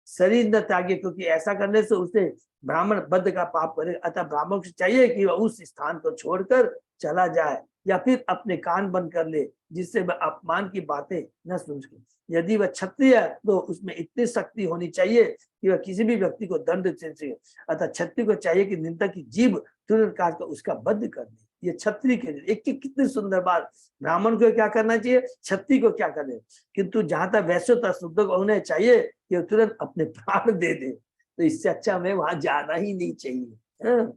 [SPEAKER 1] शरीर न त्यागे, क्योंकि ऐसा करने से उसे ब्राह्मण वध का पाप करे। अतः ब्राह्मण को चाहिए कि वह उस स्थान को छोड़कर चला जाए या फिर अपने कान बंद कर ले, जिससे वह अपमान की बातें न सुन सके। यदि वह क्षत्रिय है तो उसमें इतनी शक्ति होनी चाहिए कि वह किसी भी व्यक्ति को दंड दे सके। अतः क्षत्रिय को चाहिए कि निंदक की जीभ तुरंत काट कर उसका वध कर दे। ये क्षत्रिय के लिए एक कितनी सुंदर बात। ब्राह्मण को क्या करना चाहिए, क्षत्रिय को क्या करना, किंतु जहां तक वैश्य तक शुद्ध को उन्हें चाहिए कि तुरंत अपने प्राण दे दे। तो इससे अच्छा हमें वहां जाना ही नहीं चाहिए।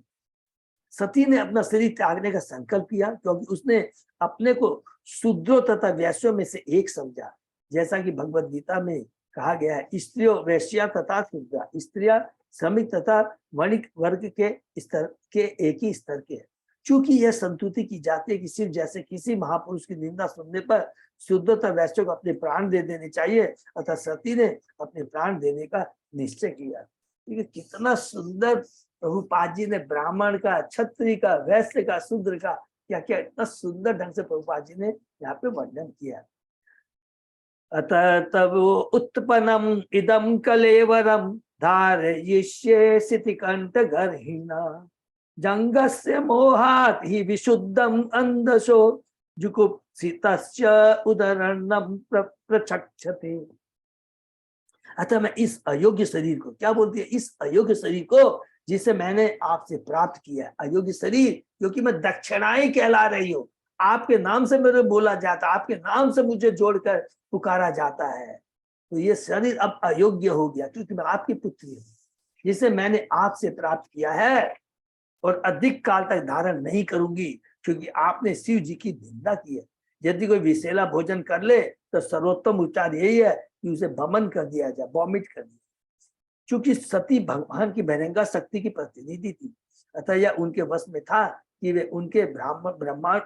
[SPEAKER 1] सती ने अपना शरीर त्यागने का संकल्प किया क्योंकि उसने अपने को शूद्रों तथा वैश्यों में से एक समझा। जैसा कि भगवत गीता में कहा गया है स्त्रियों वैश्या तथा शूद्रा, स्त्रियां श्रमिक तथा वणिक वर्ग के स्तर के एक ही स्तर के हैं। चूंकि यह संतुति की जाती है कि सिर्फ जैसे किसी महापुरुष की निंदा सुनने पर शुद्ध तथा वैश्य को अपने प्राण दे देने चाहिए, अतः सती ने अपने प्राण देने का निश्चय किया। कितना सुंदर प्रभुपाद जी ने ब्राह्मण का, क्षत्रिय का, वैश्य का, शूद्र का क्या क्या इतना सुंदर ढंग से प्रभुपाद जी ने यहाँ पे वर्णन किया। अतः तब उत्पन्नम इदम कलेवरम धारयिष्ये सितिकंठ गर्हिणा जंगस्य मोहात ही विशुद्धम अंधशो जुगुप्सितस्य उदरणम प्रचक्षते। अतः मैं इस अयोग्य शरीर को, क्या बोलती है, इस अयोग्य शरीर को जिसे मैंने आपसे प्राप्त किया है, अयोग्य शरीर क्योंकि मैं दक्षिणाई कहला रही हूँ, आपके नाम से मेरे बोला जाता, आपके नाम से मुझे जोड़कर पुकारा जाता है, तो ये शरीर अब अयोग्य हो गया क्योंकि मैं आपकी पुत्री हूँ, जिसे मैंने आपसे प्राप्त किया है और अधिक काल तक धारण नहीं करूंगी क्योंकि आपने शिव जी की निंदा की है। यदि कोई विषैला भोजन कर ले तो सर्वोत्तम उपचार यही है कि उसे बमन कर दिया जाए, वॉमिट कर दिया। चूंकि सती भगवान की बहिरंगा शक्ति की प्रतिनिधि थी, अतः यह उनके वश में था कि वे उनके ब्रह्मांड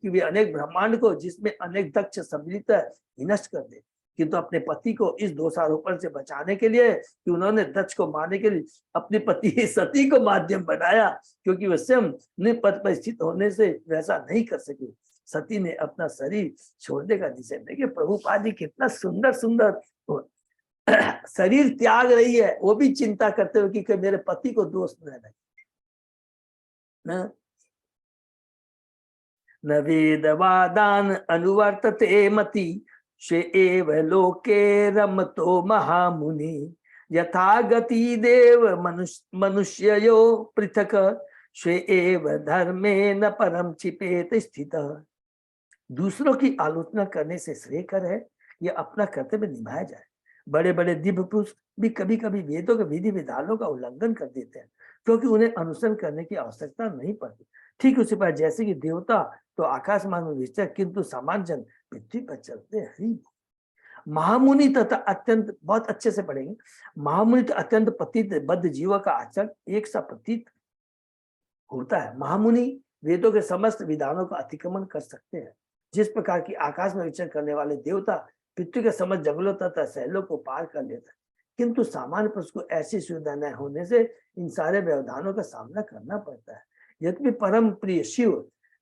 [SPEAKER 1] वे अनेक ब्रह्मांड को जिसमें अनेक दक्ष सम्मिलित है विनष्ट कर दे। किंतु अपने पति को इस दोषारोपण से बचाने के लिए कि उन्होंने दक्ष को मारने के लिए अपनी पति सती को माध्यम बनाया, क्योंकि वह स्वयं निपद पर स्थित होने से वैसा नहीं कर सके। सती ने अपना शरीर छोड़ने का निश्चय। देखिए प्रभुपाद जी कितना सुंदर सुंदर शरीर त्याग रही है, वो भी चिंता करते हुए कि मेरे पति को दोष न लगे। न वेदवादान अनुवर्तते मति श्वे एव लोके रमतो महामुनि यथा गति देव मनुष्ययो पृथक श्वे एव धर्मे न परम छिपेत स्थित। दूसरों की आलोचना करने से श्रेयकर है यह अपना कर्तव्य निभाया जाए। बड़े बड़े दिव्य पुरुष भी कभी कभी वेदों के विधि विधानों का उल्लंघन कर देते हैं क्योंकि उन्हें अनुसरण करने की आवश्यकता नहीं पड़ती। ठीक उसी पर जैसे कि देवता तो आकाश मार्ग में विचर किंतु सामान्य जन पृथ्वी पर चलते हैं। महामुनि तथा अत्यंत, बहुत अच्छे से पढ़ेंगे, महामुनि तो अत्यंत पतित बद्ध जीव का आचरण एक सा प्रतीत होता है। महामुनि वेदों के समस्त विधानों का अतिक्रमण कर सकते हैं। जिस प्रकार की आकाश में विचरण करने वाले देवता पृथ्वी के समस्त जंगलों तथा शैलों को पार कर लेता है, किंतु सामान्य पुरुष को ऐसी सुविधा न होने से इन सारे व्यवधानों का सामना करना पड़ता है। यद्यपि परम प्रिय शिव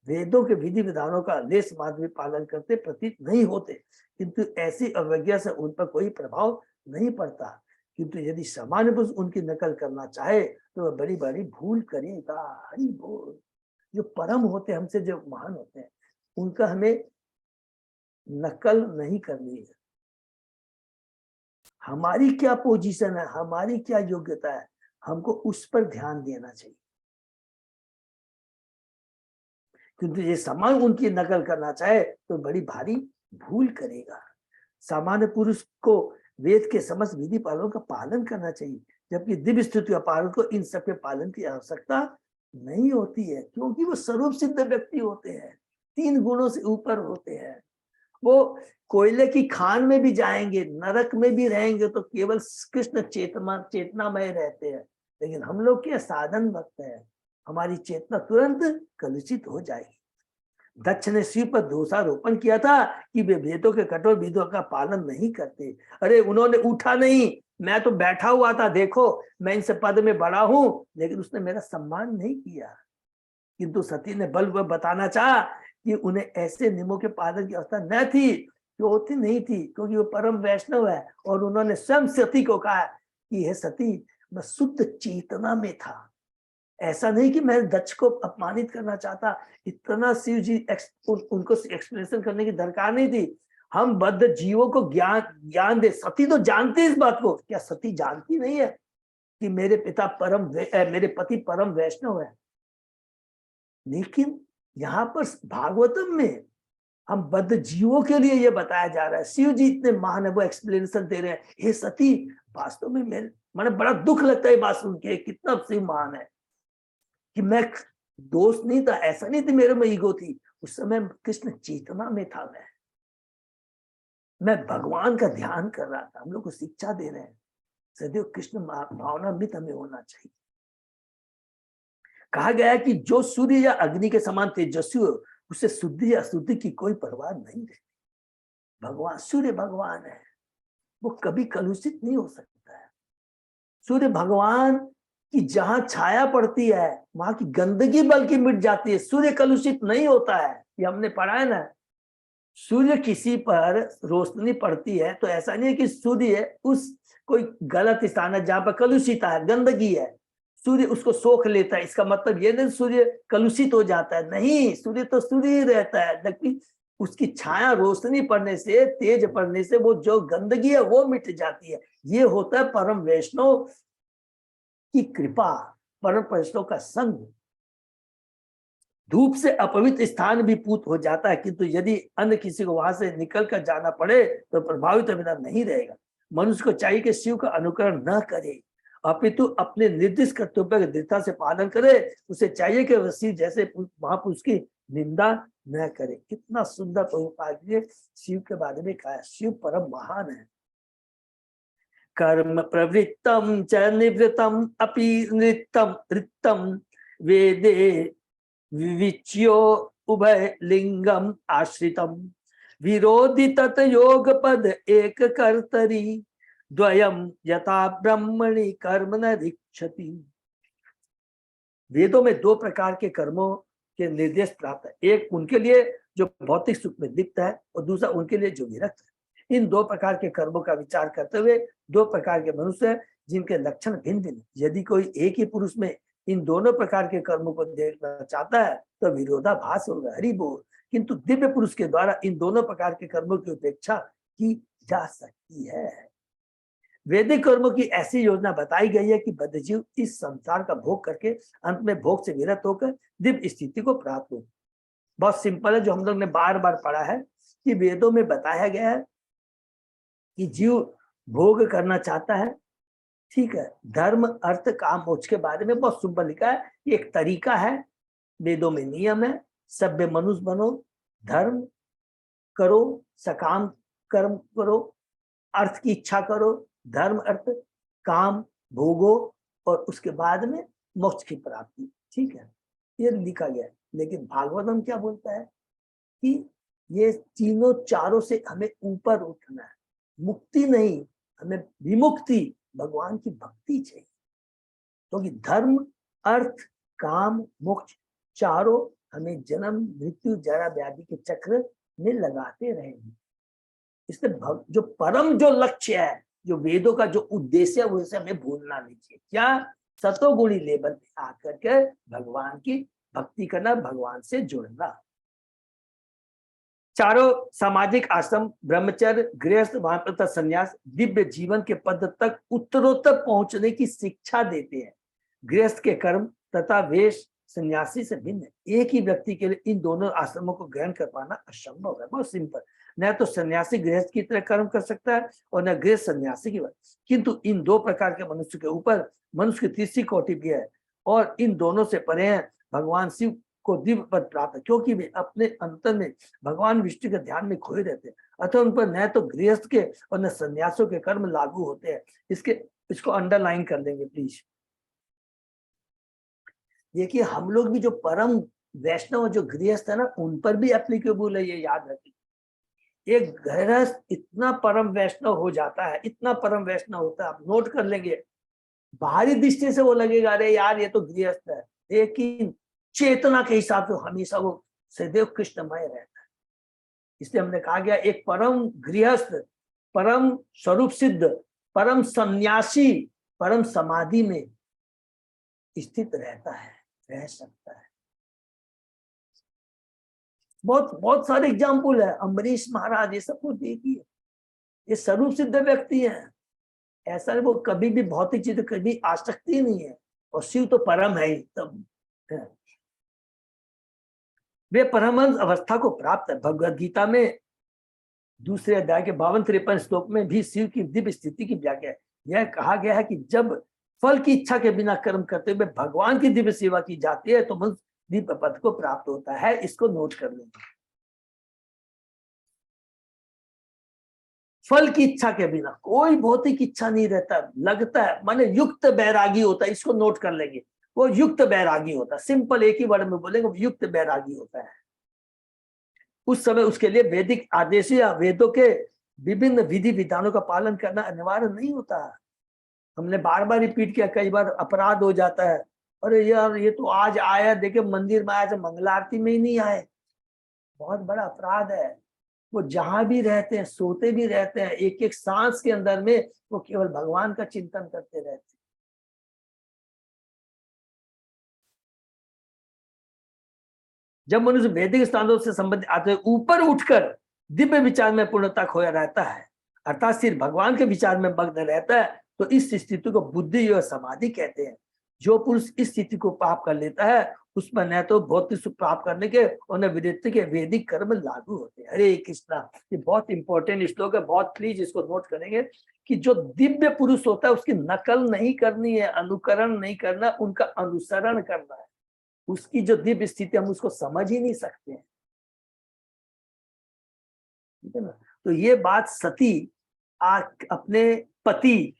[SPEAKER 1] वेदों के विधि विधानों का लेस मात्र भी पालन करते प्रतीत नहीं होते, किंतु ऐसी अवज्ञा से उन पर कोई प्रभाव नहीं पड़ता। किंतु यदि सामान्य पुरुष उनकी नकल करना चाहे तो वह बड़ी बड़ी भूल करेगा। हरि बोल। जो परम होते, हमसे जो महान होते हैं, उनका हमें नकल नहीं करनी है। हमारी क्या पोजीशन है, हमारी क्या योग्यता है, हमको उस पर ध्यान देना चाहिए। क्योंकि ये समान उनकी नकल करना चाहे तो बड़ी भारी भूल करेगा। सामान्य पुरुष को वेद के समस्त विधि पालनों का पालन करना चाहिए, जबकि दिव्य स्तुति पालन को इन सब के पालन की आवश्यकता नहीं होती है, क्योंकि वो स्वरूप सिद्ध व्यक्ति होते हैं, 3 गुणों से ऊपर होते हैं। वो कोयले की खान में भी जाएंगे, नरक में भी रहेंगे तो केवल कृष्ण चेतनामय रहते हैं। लेकिन हम लोग के साधन भक्त हैं, हमारी चेतना तुरंत कलुषित हो जाएगी। दक्ष ने शिव पर दोषारोपण किया था कि वे वेदों के कठोर विधियों का पालन नहीं करते। अरे उन्होंने उठा नहीं, मैं तो बैठा हुआ था, देखो मैं इनसे पद में बड़ा हूं, लेकिन उसने मेरा सम्मान नहीं किया। किंतु सती ने बल बताना चाहा कि उन्हें ऐसे नियमों के पालन की अवस्था न थी, जो होती नहीं थी, क्योंकि वो परम वैष्णव है। और उन्होंने स्वयं सती को कहा कि हे सती, मैं शुद्ध चेतना में था, ऐसा नहीं कि मैं दक्ष को अपमानित करना चाहता। इतना शिव जी उनको एक्सप्लेनेशन करने की दरकार नहीं थी। हम बद्ध जीवों को ज्ञान दे। सती तो जानती इस बात को, क्या सती जानती नहीं है कि मेरे पति परम वैष्णव है? लेकिन यहाँ पर भागवतम में हम बद्ध जीवों के लिए ये बताया जा रहा है। शिव जी इतने महान है, वो एक्सप्लेनेशन दे रहे हैं। हे सती, वास्तव में मैंने बड़ा दुख लगता है बात सुन के, कितना शिव महान है कि मैं दोष नहीं था, ऐसा नहीं थी मेरे में ईगो थी, उस समय कृष्ण चेतना में था। मैं मैं भगवान का ध्यान कर रहा था। हम लोग को शिक्षा दे रहे हैं, सदैव कृष्ण भावनामृत हमें होना चाहिए। कहा गया है कि जो सूर्य या अग्नि के समान तेजस्वी हो, उसे शुद्धि या अशुद्धि की कोई परवाह नहीं रहती। भगवान सूर्य भगवान है, वो कभी कलुषित नहीं हो सकता है। सूर्य भगवान की जहां छाया पड़ती है वहां की गंदगी बल्कि मिट जाती है, सूर्य कलुषित नहीं होता है। ये हमने पढ़ा है ना। सूर्य किसी पर रोशनी पड़ती है तो ऐसा नहीं है कि सूर्य उस कोई गलत स्थान है जहां पर कलुषित है, गंदगी है, सूर्य उसको सोख लेता है। इसका मतलब ये नहीं सूर्य कलुषित हो जाता है, नहीं, सूर्य तो सूर्य ही रहता है, लेकिन उसकी छाया रोशनी पड़ने से, तेज पड़ने से वो जो गंदगी है वो मिट जाती है। ये होता है परम वैष्णव की कृपा, परम वैष्णव का संग। धूप से अपवित्र स्थान भी पूत हो जाता है, किंतु यदि अन्य किसी को वहां से निकल कर जाना पड़े तो प्रभावित बिना नहीं रहेगा। मनुष्य को चाहिए कि शिव का अनुकरण न करे, अपितु अपने निर्दिष्ट कर्तव्य का दृढ़ता से पालन करे। उसे चाहिए कि वह शिव जैसे महापुरुष की निंदा न करे। कितना सुंदर प्रभुपाद ने शिव के बारे में कहा है। शिव परम महान है। कर्म प्रवृत्तम च निवृत्तम अपि नृत्तम रिक्तम वेदे विविच्यो उभय लिंगम आश्रितम विरोधि तत योग पद एक कर्तरी द्वयम यथा ब्रह्मणि कर्म न रिक्षति। वेदों में दो प्रकार के कर्मों के निर्देश प्राप्त है, एक उनके लिए जो भौतिक सुख में लिप्त है और दूसरा उनके लिए जो विरक्त है। इन दो प्रकार के कर्मों का विचार करते हुए दो प्रकार के मनुष्य हैं जिनके लक्षण भिन्न भिन्न। यदि कोई एक ही पुरुष में इन दोनों प्रकार के कर्मों को देखना चाहता है तो विरोधाभास होगा, हरि बोल। किंतु दिव्य पुरुष के द्वारा इन दोनों प्रकार के कर्मों की उपेक्षा की जा सकती है। वैदिक कर्मों की ऐसी योजना बताई गई है कि बद्धजीव इस संसार का भोग करके अंत में भोग से विरत होकर दिव्य स्थिति को प्राप्त हो। बहुत सिंपल है, जो हम लोग ने बार बार पढ़ा है कि वेदों में बताया गया है कि जीव भोग करना चाहता है, ठीक है, धर्म अर्थ काम मोक्ष के बारे में बहुत सिंपल लिखा है। एक तरीका है, वेदों में नियम है, सभ्य मनुष्य बनो, धर्म करो, सकाम कर्म करो, अर्थ की इच्छा करो, धर्म अर्थ काम भोगो और उसके बाद में मोक्ष की प्राप्ति, ठीक है, ये लिखा गया है। लेकिन भागवतम क्या बोलता है कि ये तीनों चारों से हमें ऊपर उठना है, मुक्ति नहीं, हमें विमुक्ति, भगवान की भक्ति चाहिए। क्योंकि धर्म अर्थ काम मोक्ष चारों हमें जन्म मृत्यु जरा व्याधि के चक्र में लगाते रहेंगे। इसलिए जो परम जो लक्ष्य है, जो वेदों का जो उद्देश्य है, वो इसे हमें भूलना नहीं चाहिए। क्या? सतोगुणी लेवल पे आकर के भगवान की भक्ति करना, भगवान से जुड़ना। चारों सामाजिक आश्रम, ब्रह्मचर्य, गृहस्थ, वानप्रस्थ, संन्यास दिव्य जीवन के पद तक उत्तरोत्तर पहुंचने की शिक्षा देते हैं। गृहस्थ के कर्म तथा वेश सन्यासी से भिन्न है। एक ही व्यक्ति के लिए इन दोनों आश्रमों को ग्रहण कर पाना असंभव है। बहुत सिंपल, न तो सन्यासी गृहस्थ की तरह कर्म कर सकता है और न गृहस्थ सन्यासी की। किंतु इन दो प्रकार के मनुष्य के ऊपर मनुष्य की तीसरी कोटि भी है और इन दोनों से परे हैं भगवान शिव को दिव्य पद प्राप्त है, क्योंकि वे अपने अंतर में भगवान विष्णु के ध्यान में खोए रहते हैं। अतः उन पर न तो गृहस्थ के और न सन्यासों के कर्म लागू होते हैं। इसको अंडरलाइन कर लेंगे प्लीज। देखिए, हम लोग भी जो परम वैष्णव जो गृहस्थ है ना, उन पर भी एप्लीकेबल है, ये याद रखिए। एक गृहस्थ इतना परम वैष्णव हो जाता है, इतना परम वैष्णव होता है, आप नोट कर लेंगे, बाहरी दृष्टि से वो लगेगा अरे यार ये तो गृहस्थ है, लेकिन चेतना के हिसाब से हमेशा वो सदैव कृष्णमय रहता है। इसलिए हमने कहा गया एक परम गृहस्थ, परम स्वरूप सिद्ध, परम सन्यासी, परम समाधि में स्थित रहता है, रह सकता है। बहुत बहुत सारे एग्जाम्पल है, अम्बरीश महाराज, ये सब कुछ देखिए, ये स्वरूप सिद्ध व्यक्ति हैं। ऐसा वो कभी भी भौतिक चीज कभी आसक्ति नहीं है, और शिव तो परम है ही तब है। वे परमहंस अवस्था को प्राप्त है। भगवद गीता में दूसरे अध्याय के 52-53 श्लोक में भी शिव की दिव्य स्थिति की व्याख्या है। यह कहा गया है कि जब फल की इच्छा के बिना कर्म करते हुए भगवान की दिव्य सेवा की जाती है तो मनुष्य दिव्य पद को प्राप्त होता है। इसको नोट कर लेंगे। फल की इच्छा के बिना, कोई भौतिक इच्छा नहीं रहता, लगता है माने युक्त बैरागी होता है। इसको नोट कर लेंगे, वो युक्त बैरागी होता है। सिंपल एक ही वर्ड में बोलेंगे, युक्त बैरागी होता है। उस समय उसके लिए वैदिक आदेश या वेदों के विभिन्न विधि विधानों का पालन करना अनिवार्य नहीं होता। हमने बार बार रिपीट किया, कई बार अपराध हो जाता है, अरे यार ये तो आज आया, देखे मंदिर में आया तो मंगला आरती में ही नहीं आए, बहुत बड़ा अपराध है। वो जहां भी रहते हैं, सोते भी रहते हैं, एक एक सांस के अंदर में वो केवल भगवान का चिंतन करते रहते हैं। जब मनुष्य वैदिक स्थानों से संबंधित आते हुए ऊपर उठकर दिव्य विचार में पूर्णता खोया रहता है, अर्थात सिर्फ भगवान के विचार में मग्न रहता है, तो इस स्थिति को बुद्धि और समाधि कहते हैं। जो पुरुष इस स्थिति को प्राप्त कर लेता है, उसमें न तो भौतिक सुख प्राप्त करने के और न विरक्ति के वैदिक कर्म लागू होते हैं। हरे कृष्णा। ये बहुत इंपॉर्टेंट श्लोक है, बहुत प्लीज इसको नोट करेंगे कि जो दिव्य पुरुष होता है उसकी नकल नहीं करनी है, अनुकरण नहीं करना, उनका अनुसरण करना है। उसकी जो दिव्य स्थिति हम उसको समझ ही नहीं सकते हैं, ठीक है ना। तो ये बात सती अपने पति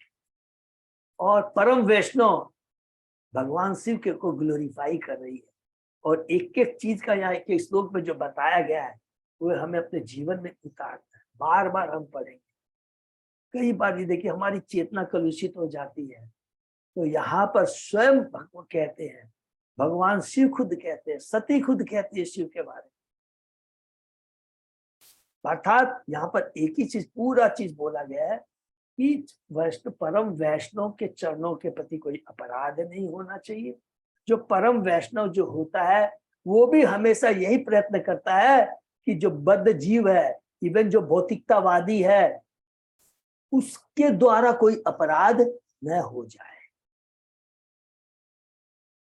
[SPEAKER 1] और परम वैष्णव भगवान शिव के को ग्लोरीफाई कर रही है, और एक एक चीज का यहाँ एक श्लोक में जो बताया गया है वो हमें अपने जीवन में उतारना है। बार बार हम पढ़ेंगे, कई बार ये देखिए हमारी चेतना कलुषित हो जाती है, तो यहाँ पर स्वयं भगवान कहते हैं, भगवान शिव खुद कहते हैं, सती खुद कहती है शिव के बारे में। अर्थात यहाँ पर एक ही चीज, पूरा चीज बोला गया है कि वैष्णव परम वैष्णव के चरणों के प्रति कोई अपराध नहीं होना चाहिए। जो परम वैष्णव जो होता है वो भी हमेशा यही प्रयत्न करता है कि जो बद्ध जीव है, इवन जो भौतिकतावादी है, उसके द्वारा कोई अपराध न हो जाए,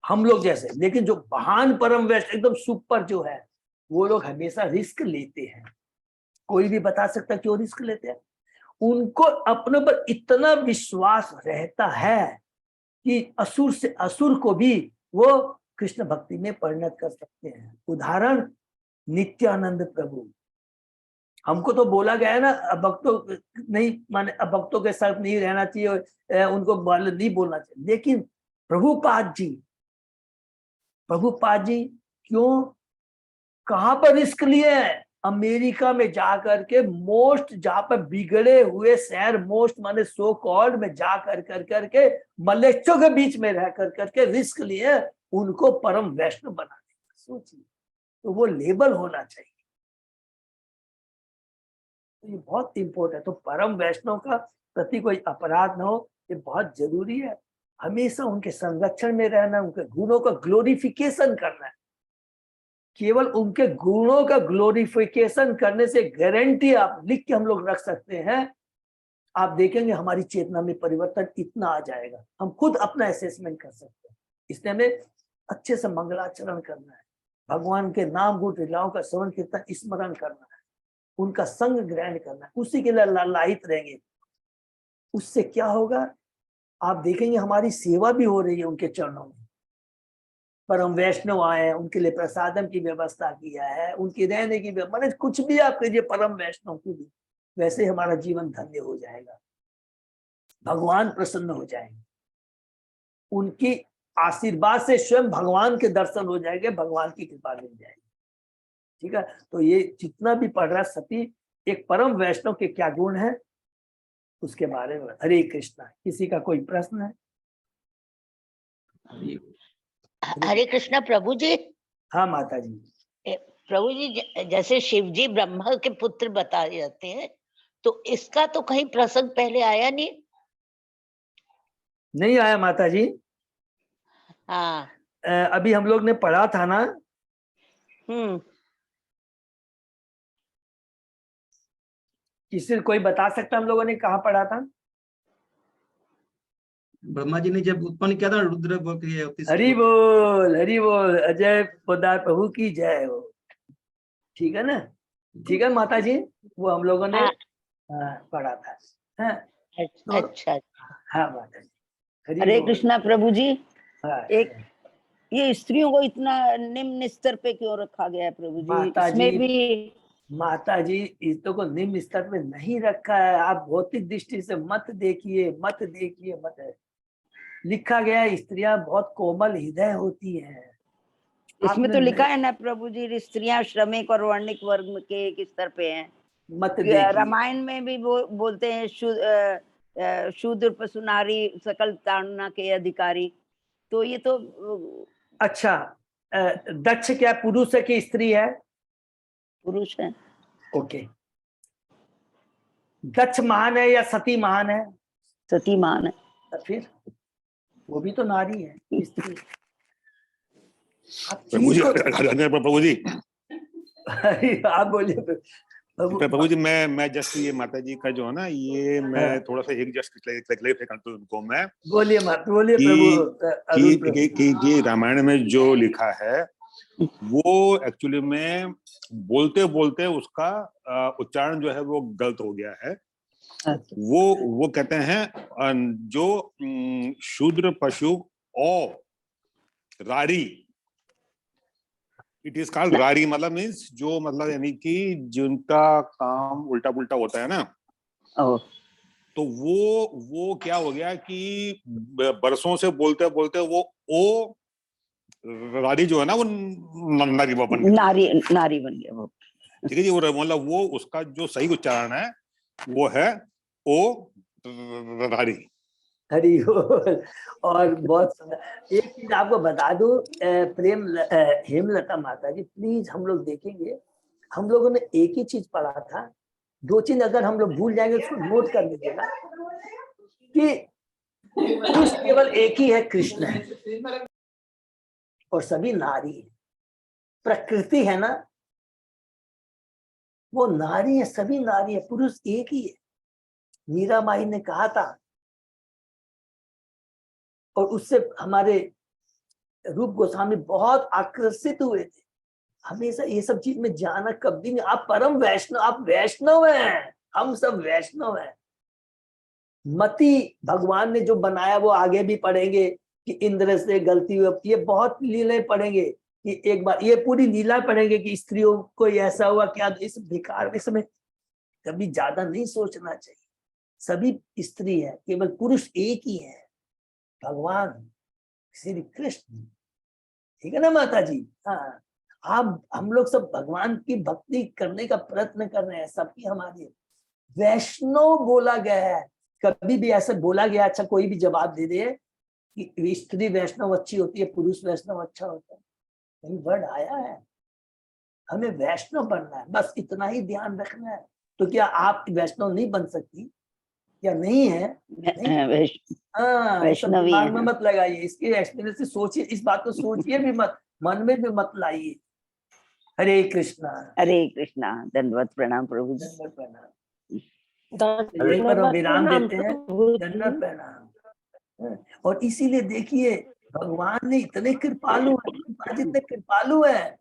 [SPEAKER 1] हम लोग जैसे। लेकिन जो महान परम वैष्णव एकदम सुपर जो है, वो लोग हमेशा रिस्क लेते हैं। कोई भी बता सकता क्यों रिस्क लेते हैं? उनको अपने पर इतना विश्वास रहता है कि असुर से असुर को भी वो कृष्ण भक्ति में परिणत कर सकते हैं। उदाहरण नित्यानंद प्रभु। हमको तो बोला गया है ना, भक्तों नहीं माने भक्तों के साथ नहीं रहना चाहिए, उनको नहीं बोलना चाहिए। लेकिन प्रभुपाद जी क्यों, कहां पर रिस्क लिए हैं? अमेरिका में जाकर के मोस्ट, जहां पर बिगड़े हुए शहर, मोस्ट माने सो कॉल्ड में जा करके मलेच्छों के बीच में रह करके रिस्क लिए उनको परम वैष्णव बनाने का। सोचिए, तो वो लेबल होना चाहिए। तो ये बहुत इंपॉर्टेंट है। तो परम वैष्णव का प्रति कोई अपराध न हो, ये बहुत जरूरी है। हमेशा उनके संरक्षण में रहना, उनके गुणों का ग्लोरिफिकेशन करना है। केवल उनके गुणों का ग्लोरिफिकेशन करने से गारंटी आप लिख के हम लोग रख सकते हैं, आप देखेंगे हमारी चेतना में परिवर्तन इतना आ जाएगा, हम खुद अपना असेसमेंट कर सकते हैं। इसलिए हमें अच्छे से मंगलाचरण करना है, भगवान के नाम गुण लीलाओं का श्रवण कीर्तन स्मरण करना है, उनका संग ग्रहण करना है, उसी के लिए लालायित रहेंगे। उससे क्या होगा, आप देखेंगे हमारी सेवा भी हो रही है उनके चरणों में। परम वैष्णव आए हैं, उनके लिए प्रसादम की व्यवस्था किया है, उनकी रहने की मतलब कुछ भी आप कीजिए परम वैष्णव की भी, वैसे हमारा जीवन धन्य हो जाएगा, भगवान प्रसन्न हो जाएंगे, उनकी आशीर्वाद से स्वयं भगवान के दर्शन हो जाएंगे, भगवान की कृपा मिल जाएगी। ठीक है, तो ये जितना भी पढ़ रहा सती, एक परम वैष्णव के क्या गुण है उसके बारे में। हरे कृष्णा। किसी का कोई प्रश्न है?
[SPEAKER 2] हरे कृष्णा प्रभु जी।
[SPEAKER 1] हाँ माता जी।
[SPEAKER 2] प्रभु जी, जैसे शिव जी ब्रह्मा के पुत्र बताए जाते हैं, तो इसका तो कहीं प्रसंग पहले आया
[SPEAKER 1] नहीं आया माता जी।
[SPEAKER 2] हाँ,
[SPEAKER 1] अभी हम लोग ने पढ़ा था ना, किसी कोई बता सकता हम लोगों ने कहाँ पढ़ा था?
[SPEAKER 3] ब्रह्मा जी ने जब उत्पन्न किया था रुद्र।
[SPEAKER 1] हरि बोल, हरि बोल, अजय पोदार प्रभु की जय हो। ठीक है ना, ठीक है माता जी, वो हम लोगों ने पढ़ा था। हाँ, तो,
[SPEAKER 2] अच्छा।
[SPEAKER 1] हाँ माता जी।
[SPEAKER 2] हरे कृष्णा प्रभु जी।
[SPEAKER 1] हाँ,
[SPEAKER 2] एक ये स्त्रियों को इतना निम्न स्तर पे क्यों रखा गया है प्रभु जी?
[SPEAKER 1] माता
[SPEAKER 2] इसमें
[SPEAKER 1] जी
[SPEAKER 2] भी
[SPEAKER 1] माता जी इसको को निम्न स्तर में नहीं रखा है, आप भौतिक दृष्टि से मत देखिए, मत देखिए, मत। लिखा गया है स्त्रियां बहुत कोमल हृदय होती हैं।
[SPEAKER 4] इसमें
[SPEAKER 1] आपने
[SPEAKER 4] तो लिखा है ना प्रभु जी, स्त्रियां श्रमिक और वर्णिक वर्ग के एक स्तर पे हैं।
[SPEAKER 1] मत देखिए।
[SPEAKER 4] रामायण में भी वो बोलते हैं शूद्र पशु नारी सकल ताड़ना के अधिकारी। तो ये तो
[SPEAKER 1] अच्छा, दक्ष क्या पुरुष है कि स्त्री है?
[SPEAKER 4] पुरुष है।
[SPEAKER 1] ओके। दक्ष महान है या सती महान है?
[SPEAKER 4] सती मान है।
[SPEAKER 1] तो फिर वो भी तो नारी है, स्त्री। आप
[SPEAKER 5] प्रभु
[SPEAKER 1] चीज
[SPEAKER 5] जी,
[SPEAKER 1] को
[SPEAKER 5] प्रभु जी,
[SPEAKER 1] आप बोलिए
[SPEAKER 5] प्रभु जी, मैं जस्ट ये माता जी का जो है ना, ये मैं
[SPEAKER 1] हाँ।
[SPEAKER 5] थोड़ा सा एक जस्ट क्लैरिफाई करता हूं उनको मैं
[SPEAKER 1] बोलिए मत, बोलिए
[SPEAKER 5] कि
[SPEAKER 1] प्रभु अरुण प्रभु।
[SPEAKER 5] कि रामायण में जो लिखा है वो एक्चुअली में बोलते बोलते उसका उच्चारण जो है वो गलत हो गया है। वो कहते हैं जो शूद्र पशु और रारी, इट इज कॉल्ड रारी, मतलब मीन्स जो, मतलब यानी कि जिनका काम उल्टा पुल्टा होता है ना। तो वो क्या हो गया कि बरसों से बोलते बोलते वो ओ रारी जो है ना वो नारी बन गया,
[SPEAKER 4] नारी बन गया वो।
[SPEAKER 5] ठीक है जी। वो मतलब वो उसका जो सही उच्चारण है वो है ओ रारी।
[SPEAKER 1] हरी बोल। और बहुत सुंदर एक चीज आपको बता दूं, हेमलता माता जी, प्लीज हम लोग देखेंगे, हम लोगों ने एक ही चीज पढ़ा था, दो चीज अगर हम लोग भूल जाएंगे उसको नोट कर लीजिएगा कि पुरुष केवल एक ही है, कृष्ण है, और सभी नारी है। प्रकृति है ना, वो नारी है, सभी नारी है, पुरुष एक ही है। मीरा माई ने कहा था, और उससे हमारे रूप गोस्वामी बहुत आकर्षित हुए थे। हमेशा ये सब चीज में जाना कभी नहीं। आप परम वैष्णव, आप वैष्णव हैं, हम सब वैष्णव हैं। मति भगवान ने जो बनाया वो आगे भी पढ़ेंगे कि इंद्र से गलती हुई, ये बहुत लीलाएं पढ़ेंगे कि एक बार ये पूरी लीला पढ़ेंगे कि स्त्रियों को ऐसा हुआ क्या। इस भिकार इसमें कभी ज्यादा नहीं सोचना चाहिए। सभी स्त्री है, केवल पुरुष एक ही है, भगवान श्री कृष्ण। ठीक है ना माता जी? हाँ, आप हम लोग सब भगवान की भक्ति करने का प्रयत्न कर रहे हैं, सबकी हमारी। वैष्णव बोला गया है, कभी भी ऐसा बोला गया अच्छा कोई भी जवाब दे दे कि स्त्री वैष्णव अच्छी होती है, पुरुष वैष्णव अच्छा होता है? कहीं वर्ड आया है? हमें वैष्णव बनना है, बस इतना ही ध्यान रखना है। तो क्या आप वैष्णव नहीं बन सकती या नहीं है?
[SPEAKER 4] वैष्णवी
[SPEAKER 1] दिमाग में मत लगाइए, इसके एक्सपीरियंस से सोचिए, इस बात को सोचिए भी मत, मन में भी मत लाइए। हरे कृष्णा।
[SPEAKER 4] हरे कृष्णा। दंडवत प्रणाम प्रभु जी।
[SPEAKER 1] दंडवत प्रणाम। यही पर हम विराम देते हैं। दंडवत प्रणाम। और इसीलिए देखिए भगवान ने इतने कृपालु है, जितने कृपालु है,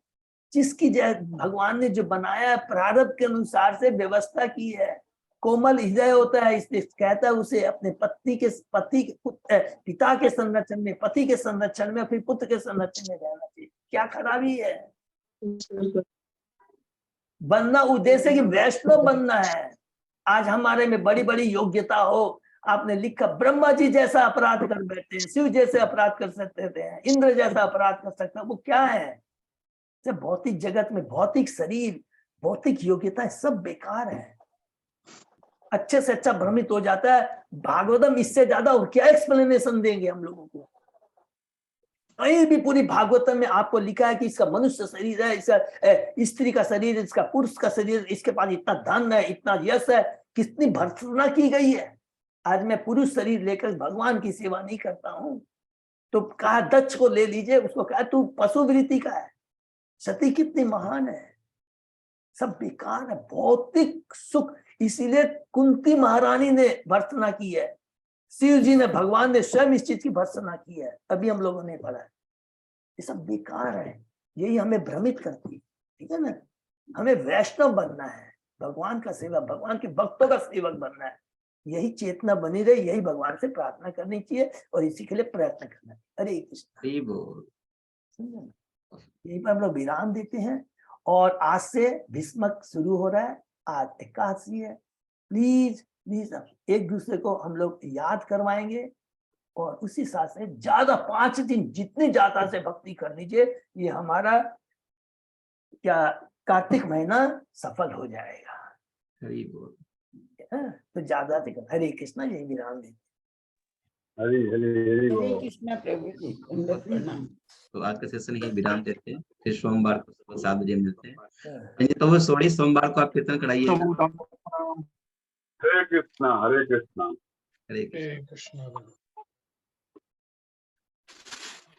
[SPEAKER 1] जिसकी भगवान ने जो बनाया प्रारब्ध के अनुसार से व्यवस्था की है। कोमल हृदय होता है, इसलिए कहता है उसे अपने पिता के संरक्षण में, पति के संरक्षण में, फिर पुत्र के संरक्षण में रहना चाहिए। क्या खराबी है? बनना उद्देश्य कि वैष्णव बनना है। आज हमारे में बड़ी बड़ी योग्यता हो, आपने लिखा ब्रह्मा जी जैसा अपराध कर बैठे हैं, शिव जैसे अपराध कर सकते हैं, इंद्र जैसा अपराध कर सकते हैं, वो क्या है? जब भौतिक जगत में भौतिक शरीर, भौतिक योग्यता सब बेकार है। अच्छे से अच्छा भ्रमित हो जाता है। भागवतम इससे ज्यादा और क्या एक्सप्लेनेशन देंगे हम लोगों को? कहीं भी पूरी भागवतम में आपको लिखा है कि इसका मनुष्य शरीर है, इसका स्त्री का शरीर, इसका पुरुष का शरीर, इसके पास इतना धन है, इतना यश है, कितनी भर्त्सना की गई है। आज मैं पुरुष शरीर लेकर भगवान की सेवा नहीं करता हूं, तो कहा दक्ष को ले लीजिए, उसको कहा तू पशुवृत्ति का है। सती कितनी महान है, सब बेकार है, भौतिक सुख। इसीलिए कुंती महारानी ने भर्त्सना की है, शिव जी ने, भगवान ने स्वयं इस चीज की भर्त्सना की है, अभी हम लोगों ने पढ़ा है। ये सब बेकार है, यही हमें भ्रमित करती है। ठीक है ना? हमें वैष्णव बनना है, भगवान का सेवक, भगवान के भक्तों का सेवक बनना है। यही चेतना बनी रहे, यही भगवान से प्रार्थना करनी चाहिए और इसी के लिए प्रयत्न करना है। हरे कृष्ण। यही पर हम लोग विराम देते हैं और आज से भीष्मक शुरू हो रहा है, आज एकादशी है। प्लीज प्लीज एक दूसरे को हम लोग याद करवाएंगे और उसी साथ से ज्यादा 5 दिन जितनी ज्यादा से भक्ति कर लीजिए, ये हमारा क्या कार्तिक महीना सफल हो जाएगा।
[SPEAKER 3] हरि बोल।
[SPEAKER 1] तो ज्यादा से हरे कृष्णा, जय विराम देव।
[SPEAKER 5] हरि हरि हरि
[SPEAKER 4] हरे
[SPEAKER 5] बोल।
[SPEAKER 4] कृष्णा प्रभु जी, दंडवत प्रणाम।
[SPEAKER 3] तो आज का सेशन यही विराम देते हैं, फिर सोमवार को सुबह 7 बजे मिलते हैं। तो वो सोड़ी सोमवार को आप कीर्तन कराइए।
[SPEAKER 5] हरे कृष्णा हरे कृष्णा।
[SPEAKER 3] हरे कृष्ण।